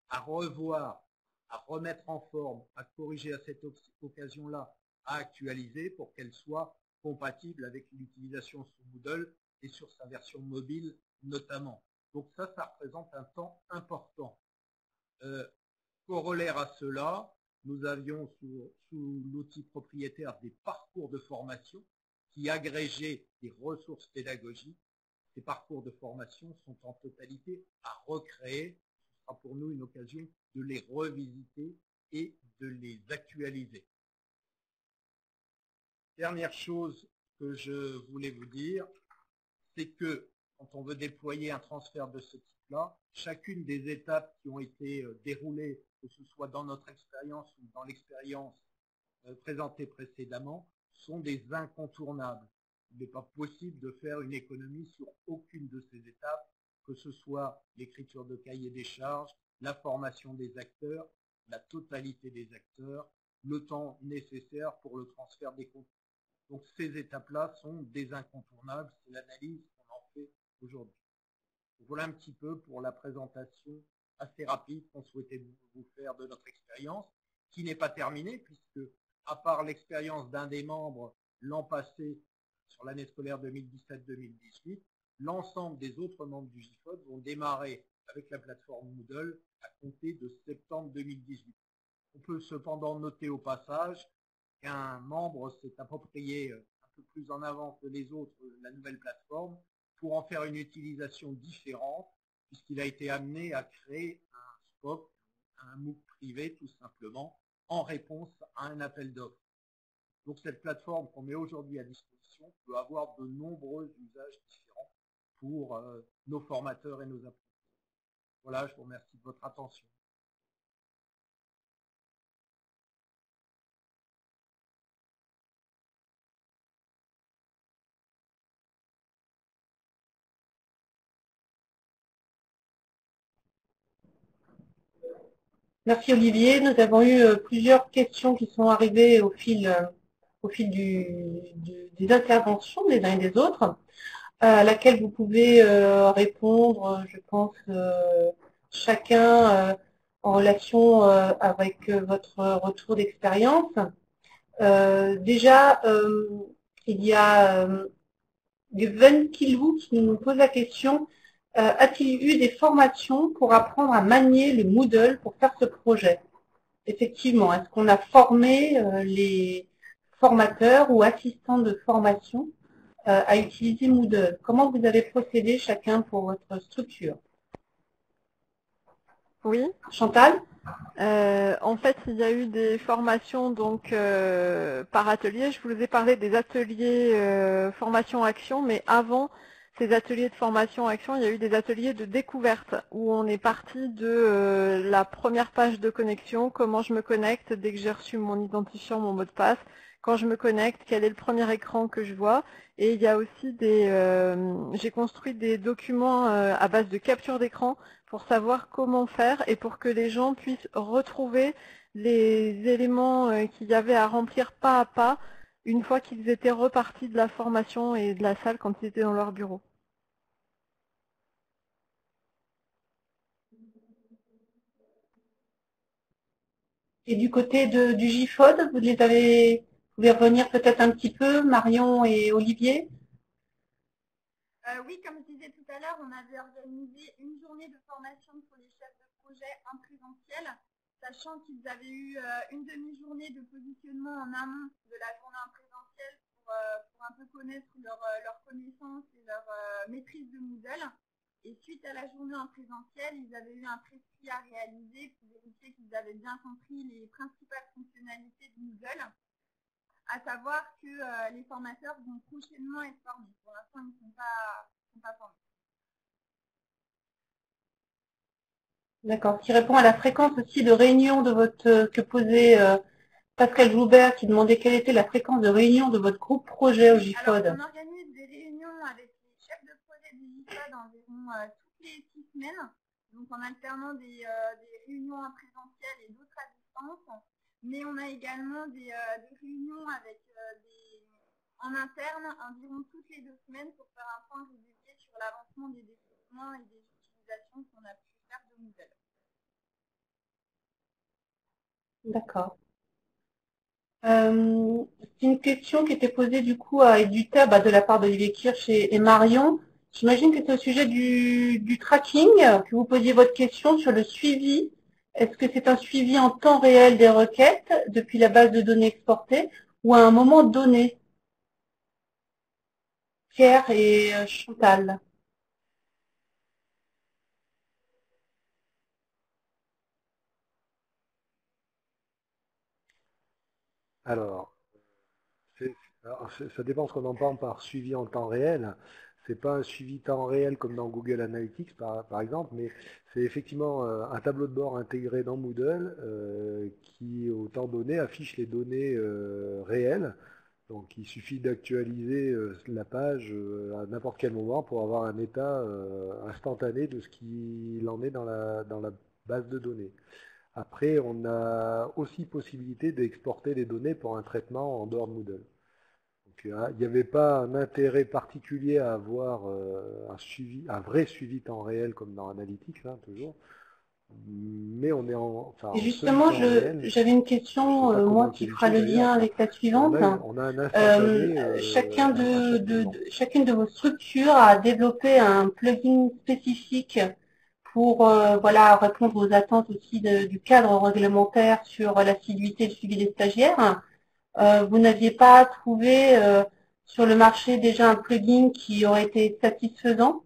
à revoir, à remettre en forme, à corriger à cette occasion-là, à actualiser pour qu'elle soit compatible avec l'utilisation sous Moodle et sur sa version mobile notamment. Donc ça représente un temps important. Corollaire à cela, nous avions sous l'outil propriétaire des parcours de formation qui agrégeaient des ressources pédagogiques. Ces parcours de formation sont en totalité à recréer. Ce sera pour nous une occasion de les revisiter et de les actualiser. Dernière chose que je voulais vous dire, c'est que quand on veut déployer un transfert de ce type-là, chacune des étapes qui ont été déroulées, que ce soit dans notre expérience ou dans l'expérience présentée précédemment, sont des incontournables. Il n'est pas possible de faire une économie sur aucune de ces étapes, que ce soit l'écriture de cahier des charges, la formation des acteurs, la totalité des acteurs, le temps nécessaire pour le transfert des contenus. Donc ces étapes-là sont des incontournables, c'est l'analyse qu'on en fait aujourd'hui. Voilà un petit peu pour la présentation assez rapide qu'on souhaitait vous faire de notre expérience, qui n'est pas terminée, puisque à part l'expérience d'un des membres l'an passé, sur l'année scolaire 2017-2018, l'ensemble des autres membres du GIFOD vont démarrer avec la plateforme Moodle à compter de septembre 2018. On peut cependant noter au passage qu'un membre s'est approprié un peu plus en avant que les autres la nouvelle plateforme pour en faire une utilisation différente, puisqu'il a été amené à créer un SPOC, un MOOC privé tout simplement, en réponse à un appel d'offres. Donc cette plateforme qu'on met aujourd'hui à disposition peut avoir de nombreux usages différents pour nos formateurs et nos apprentis. Voilà, je vous remercie de votre attention. Merci Olivier. Nous avons eu plusieurs questions qui sont arrivées au fil des interventions des uns et des autres, à laquelle vous pouvez répondre, je pense, chacun en relation avec votre retour d'expérience. Déjà, il y a Gwen Kilou qui nous pose la question: a-t-il eu des formations pour apprendre à manier le Moodle pour faire ce projet? Effectivement, est-ce qu'on a formé les formateurs ou assistants de formation à utiliser Moodle? Comment vous avez procédé chacun pour votre structure? Oui. Chantal? En fait, il y a eu des formations donc par atelier. Je vous ai parlé des ateliers formation action, mais avant ces ateliers de formation action, il y a eu des ateliers de découverte où on est parti de la première page de connexion, comment je me connecte dès que j'ai reçu mon identifiant, mon mot de passe, quand je me connecte, quel est le premier écran que je vois. Et il y a aussi j'ai construit des documents à base de capture d'écran pour savoir comment faire et pour que les gens puissent retrouver les éléments qu'il y avait à remplir pas à pas une fois qu'ils étaient repartis de la formation et de la salle quand ils étaient dans leur bureau. Et du côté du GIFOD, vous pouvez revenir peut-être un petit peu, Marion et Olivier? Oui, comme je disais tout à l'heure, on avait organisé une journée de formation pour les chefs de projet en présentiel, sachant qu'ils avaient eu une demi-journée de positionnement en amont de la journée en présentiel pour un peu connaître leur connaissance et leur maîtrise de Moodle. Et suite à la journée en présentiel, ils avaient eu un prescrit à réaliser pour vérifier qu'ils avaient bien compris les principales fonctionnalités de Moodle. À savoir que les formateurs vont prochainement être formés. Pour l'instant, ils ne sont pas formés. D'accord. Qui répond à la fréquence aussi de réunion de que posait Pascal Joubert, qui demandait quelle était la fréquence de réunion de votre groupe projet au GIFOD. Alors, on organise des réunions avec les chefs de projet du GIFOD environ toutes les 6 semaines, donc en alternant des réunions en présentiel et d'autres à distance. Mais on a également des réunions avec en interne environ toutes les 2 semaines pour faire un point régulier sur l'avancement des développements et des utilisations qu'on a pu faire de Moodle. D'accord. C'est une question qui était posée du coup à Eduta de la part d'Olivier Kirch et Marion. J'imagine que c'est au sujet du tracking que vous posiez votre question sur le suivi. Est-ce que c'est un suivi en temps réel des requêtes depuis la base de données exportée ou à un moment donné? Pierre et Chantal. Alors, ça dépend ce qu'on entend par suivi en temps réel. C'est pas un suivi temps réel comme dans Google Analytics par exemple, mais c'est effectivement un tableau de bord intégré dans Moodle qui, au temps donné, affiche les données réelles. Donc il suffit d'actualiser la page à n'importe quel moment pour avoir un état instantané de ce qu'il en est dans la base de données. Après, on a aussi possibilité d'exporter les données pour un traitement en dehors de Moodle. Donc, il n'y avait pas un intérêt particulier à avoir un vrai suivi temps réel comme dans Analytics, hein, toujours. mais on est en Et justement, semi-temps réel. j'avais une Je sais question, pas comment moi, il qui qualifie fera le d'ailleurs. lien avec la suivante. On a un instantané Chacun à chaque moment. chacune de vos structures a développé un plugin spécifique pour voilà, répondre aux attentes aussi du cadre réglementaire sur l'assiduité et le suivi des stagiaires. Vous n'aviez pas trouvé sur le marché déjà un plugin qui aurait été satisfaisant?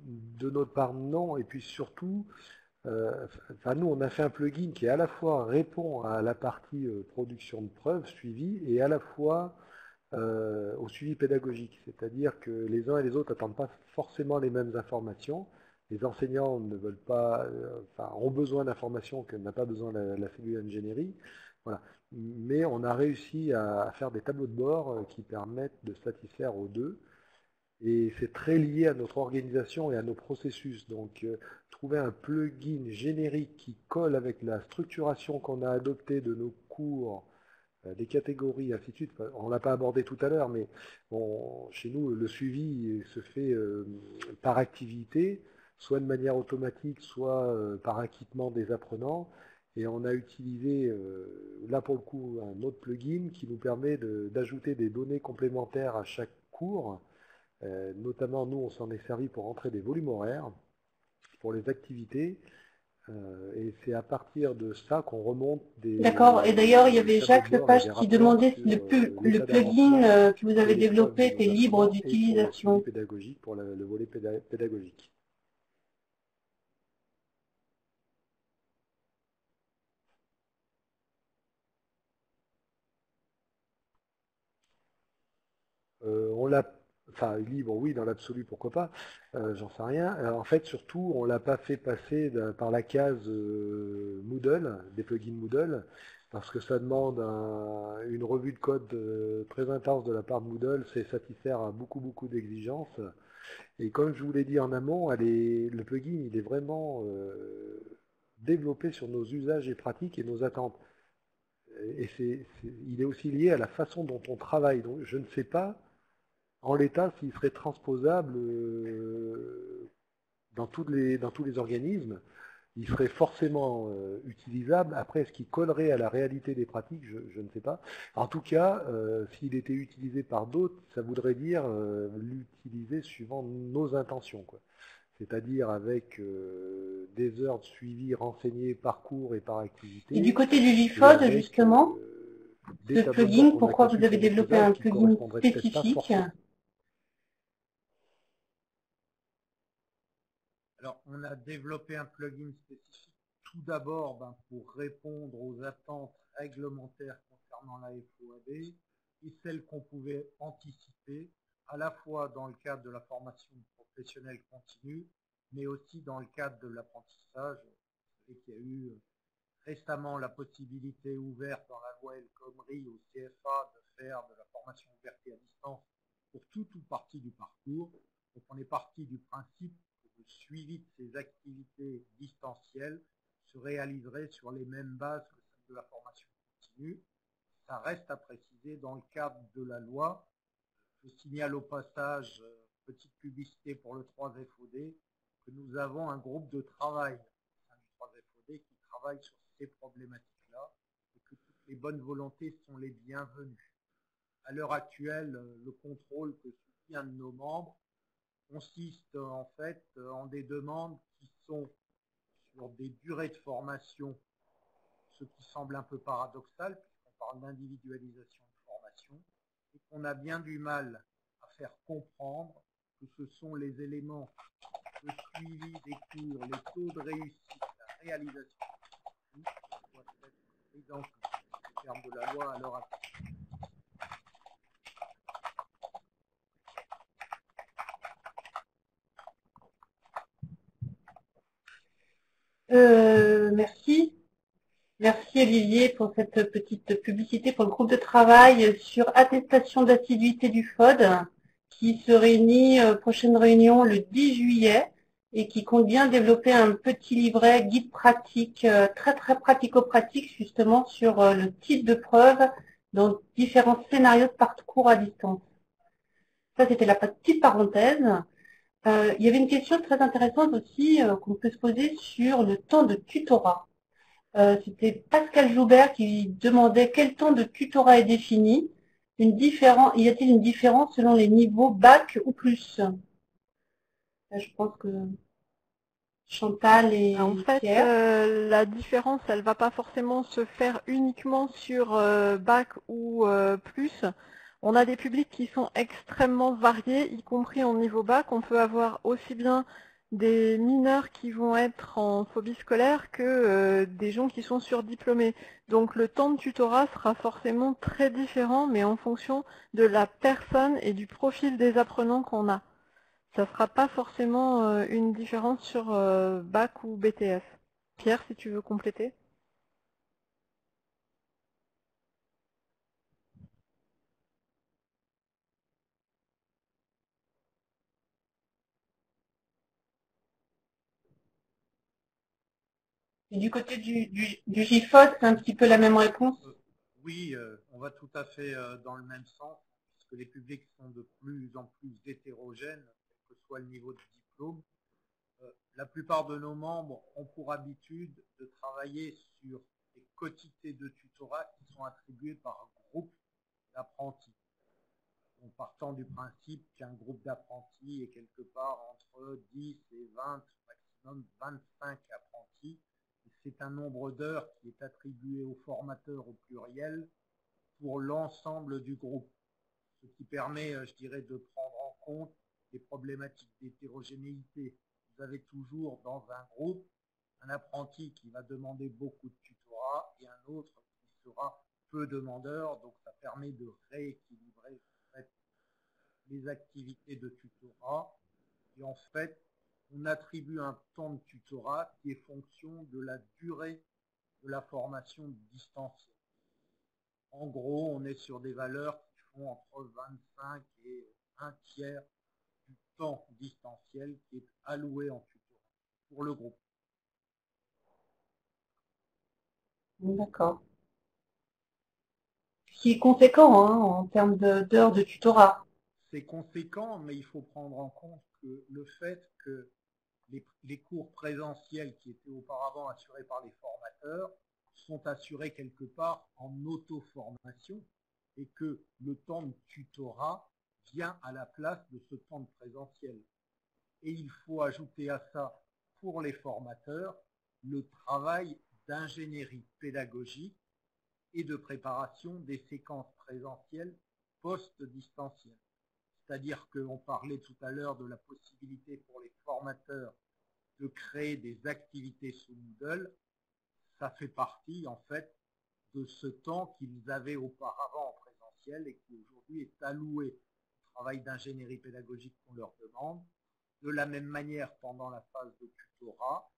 De notre part, non. Et puis surtout, nous, on a fait un plugin qui à la fois répond à la partie production de preuves, suivi, et à la fois au suivi pédagogique. C'est-à-dire que les uns et les autres n'attendent pas forcément les mêmes informations. Les enseignants ne veulent pas, ont besoin d'informations que n'a pas besoin la cellule ingénierie. Voilà. Mais on a réussi à faire des tableaux de bord qui permettent de satisfaire aux deux. Et c'est très lié à notre organisation et à nos processus. Donc, trouver un plugin générique qui colle avec la structuration qu'on a adoptée de nos cours, des catégories, ainsi de suite. On ne l'a pas abordé tout à l'heure, mais bon, chez nous, le suivi se fait par activité, soit de manière automatique, soit par acquittement des apprenants. Et on a utilisé, là pour le coup, un autre plugin qui nous permet d'ajouter des données complémentaires à chaque cours. Notamment, nous, on s'en est servi pour entrer des volumes horaires, pour les activités. Et c'est à partir de ça qu'on remonte des... D'accord. Et d'ailleurs, il y avait Jacques Lepage qui demandait si le plugin que vous avez développé était libre d'utilisation. Pédagogique pour le volet pédagogique. On l'a... Enfin, libre, oui, dans l'absolu, pourquoi pas, j'en sais rien. En fait, surtout, on ne l'a pas fait passer par la case Moodle, des plugins Moodle, parce que ça demande une revue de code très intense de la part de Moodle, c'est satisfaire à beaucoup d'exigences. Et comme je vous l'ai dit en amont, le plugin, il est vraiment développé sur nos usages et pratiques et nos attentes. Et il est aussi lié à la façon dont on travaille. Donc, je ne sais pas en l'état s'il serait transposable dans tous les organismes. Il serait forcément utilisable. Après, est-ce qu'il collerait à la réalité des pratiques? Je ne sais pas. En tout cas, s'il était utilisé par d'autres, ça voudrait dire l'utiliser suivant nos intentions, quoi. C'est-à-dire avec des heures de suivi renseignées par cours et par activité. Et du côté du GFOD, justement, ce plugin, pourquoi vous avez développé un plugin spécifique? Alors, on a développé un plugin spécifique tout d'abord pour répondre aux attentes réglementaires concernant la FOAD et celles qu'on pouvait anticiper à la fois dans le cadre de la formation professionnelle continue, mais aussi dans le cadre de l'apprentissage. Vous savez qu'il y a eu récemment la possibilité ouverte dans la loi El Khomri au CFA de faire de la formation ouverte et à distance pour tout ou partie du parcours. Donc on est parti du principe que le suivi de ces activités distancielles se réaliserait sur les mêmes bases que celle de la formation continue. Ça reste à préciser dans le cadre de la loi. Je signale au passage, petite publicité pour le 3FOD, que nous avons un groupe de travail au sein du 3FOD qui travaille sur ces problématiques-là et que toutes les bonnes volontés sont les bienvenues. À l'heure actuelle, le contrôle que subit un de nos membres consiste en fait en des demandes qui sont sur des durées de formation, ce qui semble un peu paradoxal puisqu'on parle d'individualisation de formation, et qu'on a bien du mal à faire comprendre que ce sont les éléments de suivi des cours, les taux de réussite, la réalisation qui doivent être pris en compte au terme de la loi à l'heure actuelle. Merci. Merci Olivier pour cette petite publicité pour le groupe de travail sur attestation d'assiduité du FOD qui se réunit, prochaine réunion le 10 juillet et qui compte bien développer un petit livret guide pratique, très très pratico-pratique justement sur le type de preuve dans différents scénarios de parcours à distance. Ça, c'était la petite parenthèse. Il y avait une question très intéressante aussi qu'on peut se poser sur le temps de tutorat. C'était Pascal Joubert qui demandait quel temps de tutorat est défini. Y a-t-il une différence selon les niveaux bac ou plus? Là, je pense que Chantal et En fait, Pierre. la différence, elle va pas forcément se faire uniquement sur bac ou plus. On a des publics qui sont extrêmement variés, y compris en niveau bac. On peut avoir aussi bien des mineurs qui vont être en phobie scolaire que des gens qui sont surdiplômés. Donc le temps de tutorat sera forcément très différent, mais en fonction de la personne et du profil des apprenants qu'on a. Ça ne fera pas forcément une différence sur bac ou BTS. Pierre, si tu veux compléter. Et du côté du GIFOD, c'est un petit peu la même réponse. Oui, on va tout à fait dans le même sens, puisque les publics sont de plus en plus hétérogènes, quel que soit le niveau de diplôme. La plupart de nos membres ont pour habitude de travailler sur des quotités de tutorat qui sont attribuées par groupe d'apprentis. En partant du principe qu'un groupe d'apprentis est quelque part entre 10 et 20, maximum 25 apprentis. C'est un nombre d'heures qui est attribué au formateur au pluriel pour l'ensemble du groupe, ce qui permet, je dirais, de prendre en compte les problématiques d'hétérogénéité. Vous avez toujours dans un groupe un apprenti qui va demander beaucoup de tutorat et un autre qui sera peu demandeur, donc ça permet de rééquilibrer en fait, les activités de tutorat. Et en fait, on attribue un temps de tutorat qui est fonction de la durée de la formation distancielle. En gros, on est sur des valeurs qui font entre 25 et un tiers du temps distanciel qui est alloué en tutorat pour le groupe. D'accord. Ce qui est conséquent hein, en termes d'heures de tutorat. C'est conséquent, mais il faut prendre en compte que le fait que les cours présentiels qui étaient auparavant assurés par les formateurs sont assurés quelque part en auto-formation et que le temps de tutorat vient à la place de ce temps de présentiel. Et il faut ajouter à ça, pour les formateurs, le travail d'ingénierie pédagogique et de préparation des séquences présentielles post-distancielles. C'est-à-dire qu'on parlait tout à l'heure de la possibilité pour les formateurs de créer des activités sous Moodle. Ça fait partie en fait de ce temps qu'ils avaient auparavant en présentiel et qui aujourd'hui est alloué au travail d'ingénierie pédagogique qu'on leur demande. De la même manière, pendant la phase de tutorat,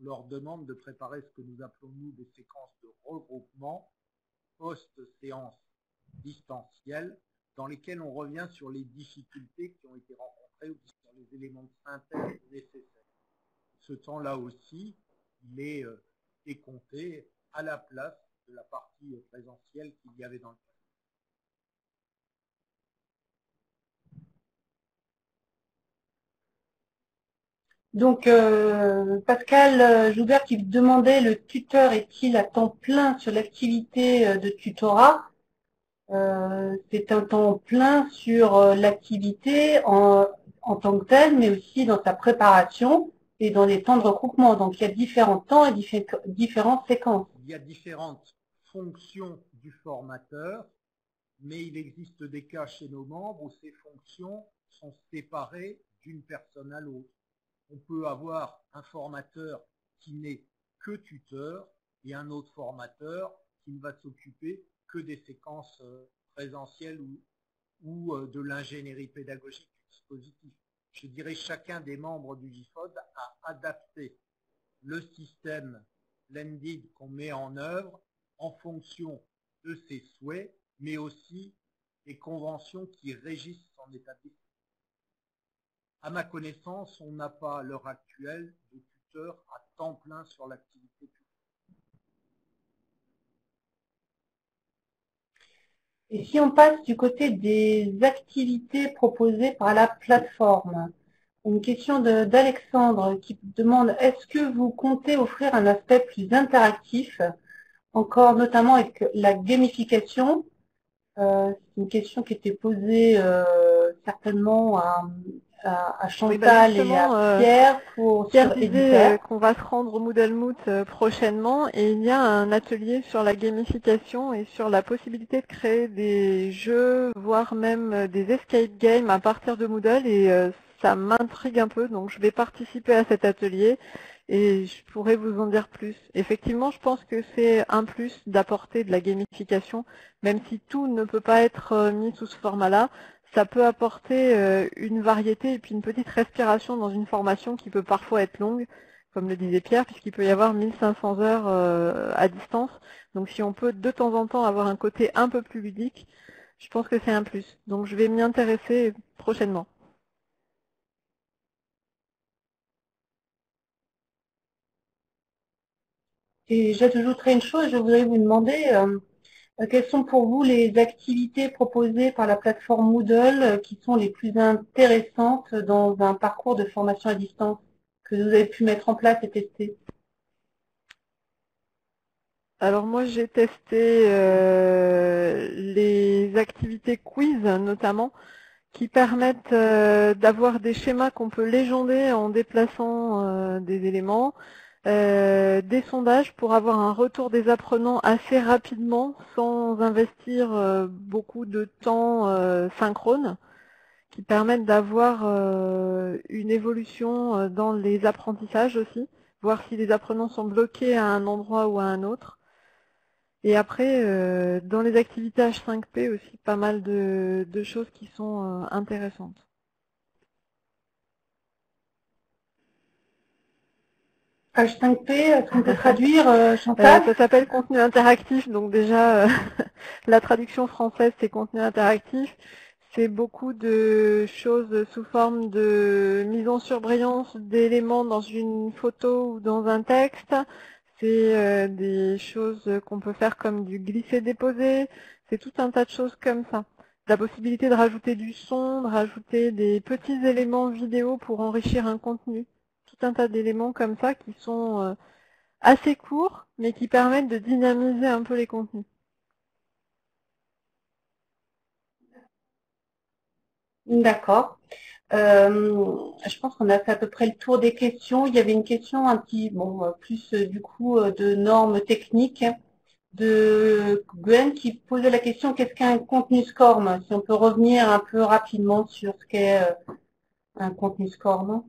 on leur demande de préparer ce que nous appelons nous des séquences de regroupement post-séance distancielle dans lesquelles on revient sur les difficultés qui ont été rencontrées ou sur les éléments de synthèse nécessaires. Ce temps-là aussi, il est décompté à la place de la partie présentielle qu'il y avait dans le passé. Donc, Pascal Joubert qui demandait le tuteur est-il à temps plein sur l'activité de tutorat? C'est un temps plein sur l'activité en tant que telle, mais aussi dans sa préparation et dans les temps de regroupement. Donc, il y a différents temps et différentes séquences. Il y a différentes fonctions du formateur, mais il existe des cas chez nos membres où ces fonctions sont séparées d'une personne à l'autre. On peut avoir un formateur qui n'est que tuteur et un autre formateur qui ne va s'occuper que des séquences présentielles ou de l'ingénierie pédagogique du dispositif. Je dirais chacun des membres du GIFOD a adapté le système blended qu'on met en œuvre en fonction de ses souhaits, mais aussi des conventions qui régissent son établissement. À ma connaissance, on n'a pas à l'heure actuelle de tuteur à temps plein sur l'activité publique. Et si on passe du côté des activités proposées par la plateforme, une question d'Alexandre qui demande est-ce que vous comptez offrir un aspect plus interactif, encore notamment avec la gamification? C'est une question qui était posée certainement à Chantal et à Pierre sur Pierre Éditer. disait qu'on va se rendre au Moodle Moot prochainement et il y a un atelier sur la gamification et sur la possibilité de créer des jeux, voire même des escape games à partir de Moodle et ça m'intrigue un peu, donc je vais participer à cet atelier et je pourrais vous en dire plus. Effectivement, je pense que c'est un plus d'apporter de la gamification, même si tout ne peut pas être mis sous ce format-là. Ça peut apporter une variété et puis une petite respiration dans une formation qui peut parfois être longue, comme le disait Pierre, puisqu'il peut y avoir 1500 heures à distance. Donc si on peut de temps en temps avoir un côté un peu plus ludique, je pense que c'est un plus. Donc je vais m'y intéresser prochainement. Et j'ajouterai une chose, je voudrais vous demander quelles sont pour vous les activités proposées par la plateforme Moodle qui sont les plus intéressantes dans un parcours de formation à distance que vous avez pu mettre en place et tester? Alors moi j'ai testé les activités quiz notamment, qui permettent d'avoir des schémas qu'on peut légender en déplaçant des éléments, des sondages pour avoir un retour des apprenants assez rapidement sans investir beaucoup de temps synchrone, qui permettent d'avoir une évolution dans les apprentissages aussi, voir si les apprenants sont bloqués à un endroit ou à un autre. Et après, dans les activités H5P aussi, pas mal de choses qui sont intéressantes. H5P, est-ce qu'on peut traduire, Chantal? Ça s'appelle contenu interactif, donc déjà, la traduction française, c'est contenu interactif. C'est beaucoup de choses sous forme de mise en surbrillance d'éléments dans une photo ou dans un texte. C'est des choses qu'on peut faire comme du glisser-déposer. C'est tout un tas de choses comme ça. La possibilité de rajouter du son, de rajouter des petits éléments vidéo pour enrichir un contenu. Tout un tas d'éléments comme ça qui sont assez courts, mais qui permettent de dynamiser un peu les contenus. D'accord. Je pense qu'on a fait à peu près le tour des questions. Il y avait une question un petit, bon, plus du coup de normes techniques de Gwen qui posait la question qu'est-ce qu'un contenu SCORM? Si on peut revenir un peu rapidement sur ce qu'est un contenu SCORM.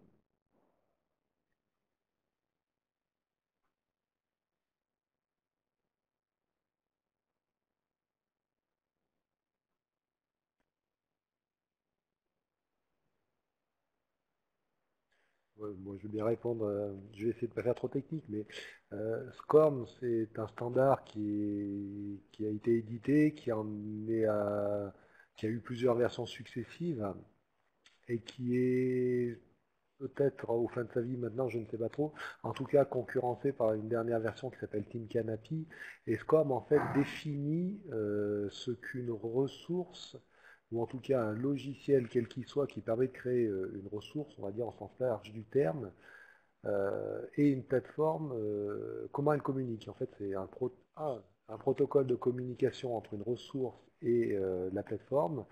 Ouais, moi, je vais bien répondre. Je vais essayer de ne pas faire trop technique, mais SCORM, c'est un standard qui a été édité, qui a eu plusieurs versions successives et qui est peut-être au fin de sa vie maintenant, je ne sais pas trop, en tout cas concurrencé par une dernière version qui s'appelle Team Canopy. Et SCORM en fait définit ce qu'une ressource, ou en tout cas un logiciel quel qu'il soit qui permet de créer une ressource, on va dire en sens large du terme, et une plateforme, comment elle communique. En fait, c'est un protocole de communication entre une ressource et la plateforme.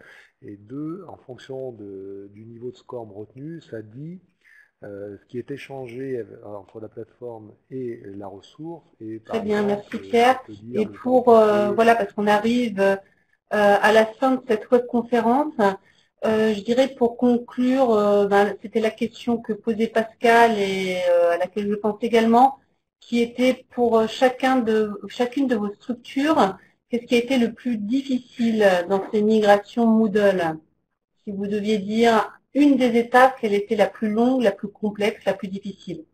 Et deux, en fonction du niveau de SCORM retenu, ça dit ce qui est échangé entre la plateforme et la ressource. Et Très par bien, exemple, merci Pierre. Et pour, voilà, parce qu'on arrive à la fin de cette webconférence, je dirais pour conclure, c'était la question que posait Pascal et à laquelle je pense également, qui était pour chacune de vos structures, qu'est-ce qui a été le plus difficile dans ces migrations Moodle? Si vous deviez dire une des étapes, quelle était la plus longue, la plus complexe, la plus difficile?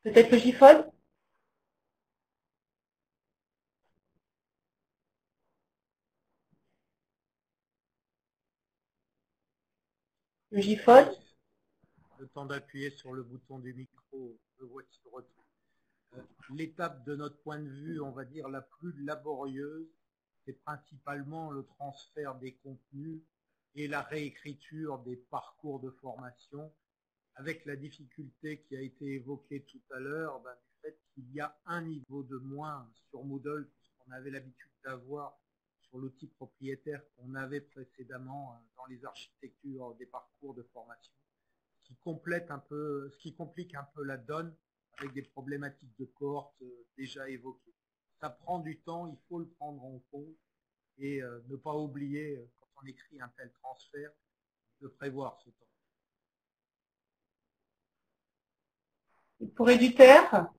Peut-être le GIFOD? Le GIFOD? temps d'appuyer sur le bouton du micro, me voici de retour. L'étape de notre point de vue, on va dire, la plus laborieuse, c'est principalement le transfert des contenus et la réécriture des parcours de formation, avec la difficulté qui a été évoquée tout à l'heure, du fait qu'il y a un niveau de moins sur Moodle que ce qu'on avait l'habitude d'avoir sur l'outil propriétaire qu'on avait précédemment dans les architectures des parcours de formation, ce qui complique un peu la donne avec des problématiques de cohorte déjà évoquées. Ça prend du temps, il faut le prendre en compte et ne pas oublier, quand on écrit un tel transfert, de prévoir ce temps. Pour Édutère,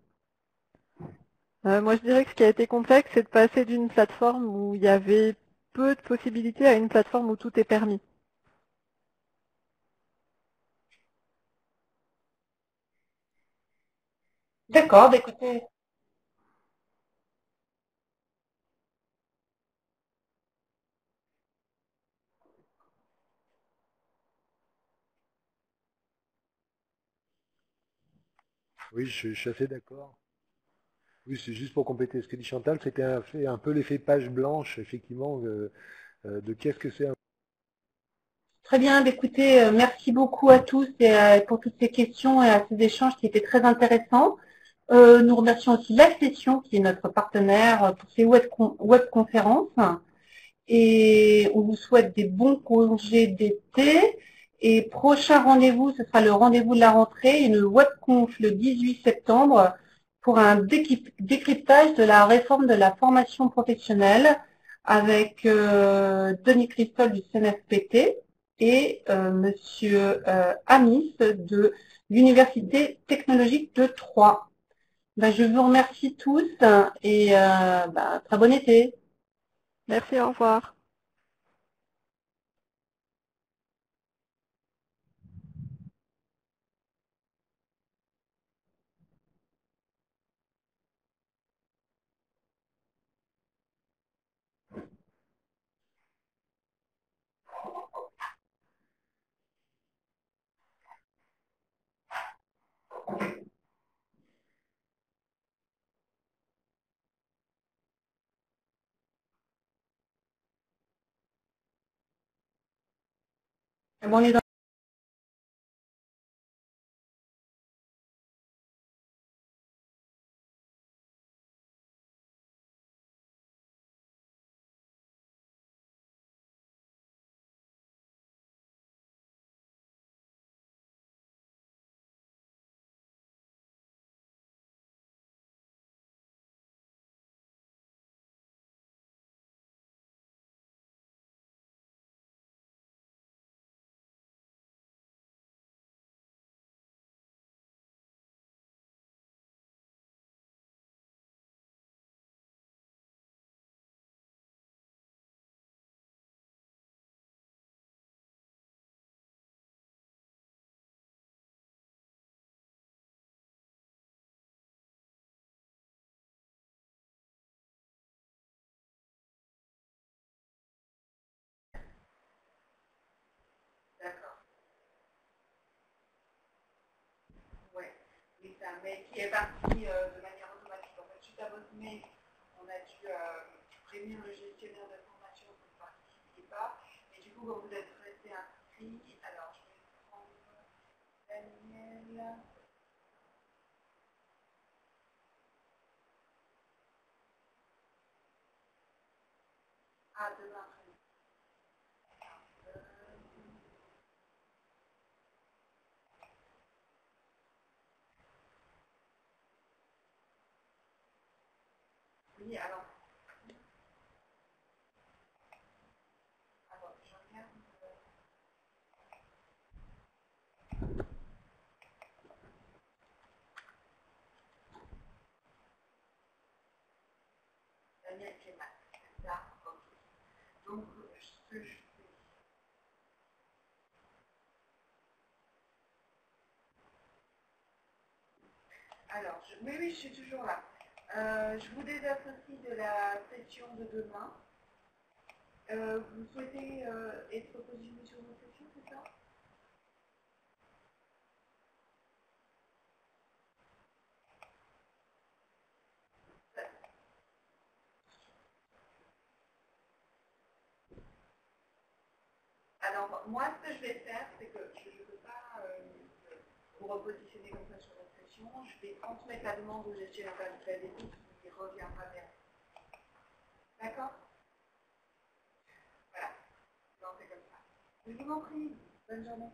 Moi, je dirais que ce qui a été complexe, c'est de passer d'une plateforme où il y avait peu de possibilités à une plateforme où tout est permis. d'accord, écoutez. Oui, je suis assez d'accord. Oui, c'est juste pour compléter ce que dit Chantal, c'était un peu l'effet page blanche, effectivement, de qu'est-ce que c'est un... Très bien, écoutez, merci beaucoup à tous et pour toutes ces questions et à ces échanges qui étaient très intéressants. Nous remercions aussi l'Accession qui est notre partenaire pour ces webconférences et on vous souhaite des bons congés d'été. Et prochain rendez-vous, ce sera le rendez-vous de la rentrée, une webconf le 18 septembre pour un décryptage de la réforme de la formation professionnelle avec Denis Christol du CNFPT et Monsieur Amis de l'Université technologique de Troyes. Je vous remercie tous et très bon été. Merci, au revoir. On est dans ouais, oui, c'est un mail qui est parti de manière automatique. En fait, suite à votre mail, on a dû prévenir le gestionnaire de formation que vous ne participiez pas. Et du coup, quand vous êtes resté inscrit, alors je vais prendre Daniel. Ah, demain. Oui, alors, je regarde. Daniel Kemal, c'est ça. Ok. Donc, ce que je fais. Alors, oui, je suis toujours là. Je vous désassocie de la session de demain. Vous souhaitez être positionné sur vos sessions, c'est ça? Alors, moi, ce que je vais faire, c'est que je ne peux pas vous repositionner comme ça sur votre session. Je vais transmettre la demande au gestionnaire d'habitat des doutes qui reviendra vers vous. D'accord? Voilà. Non, c'est comme ça. Je vous en prie. Bonne journée.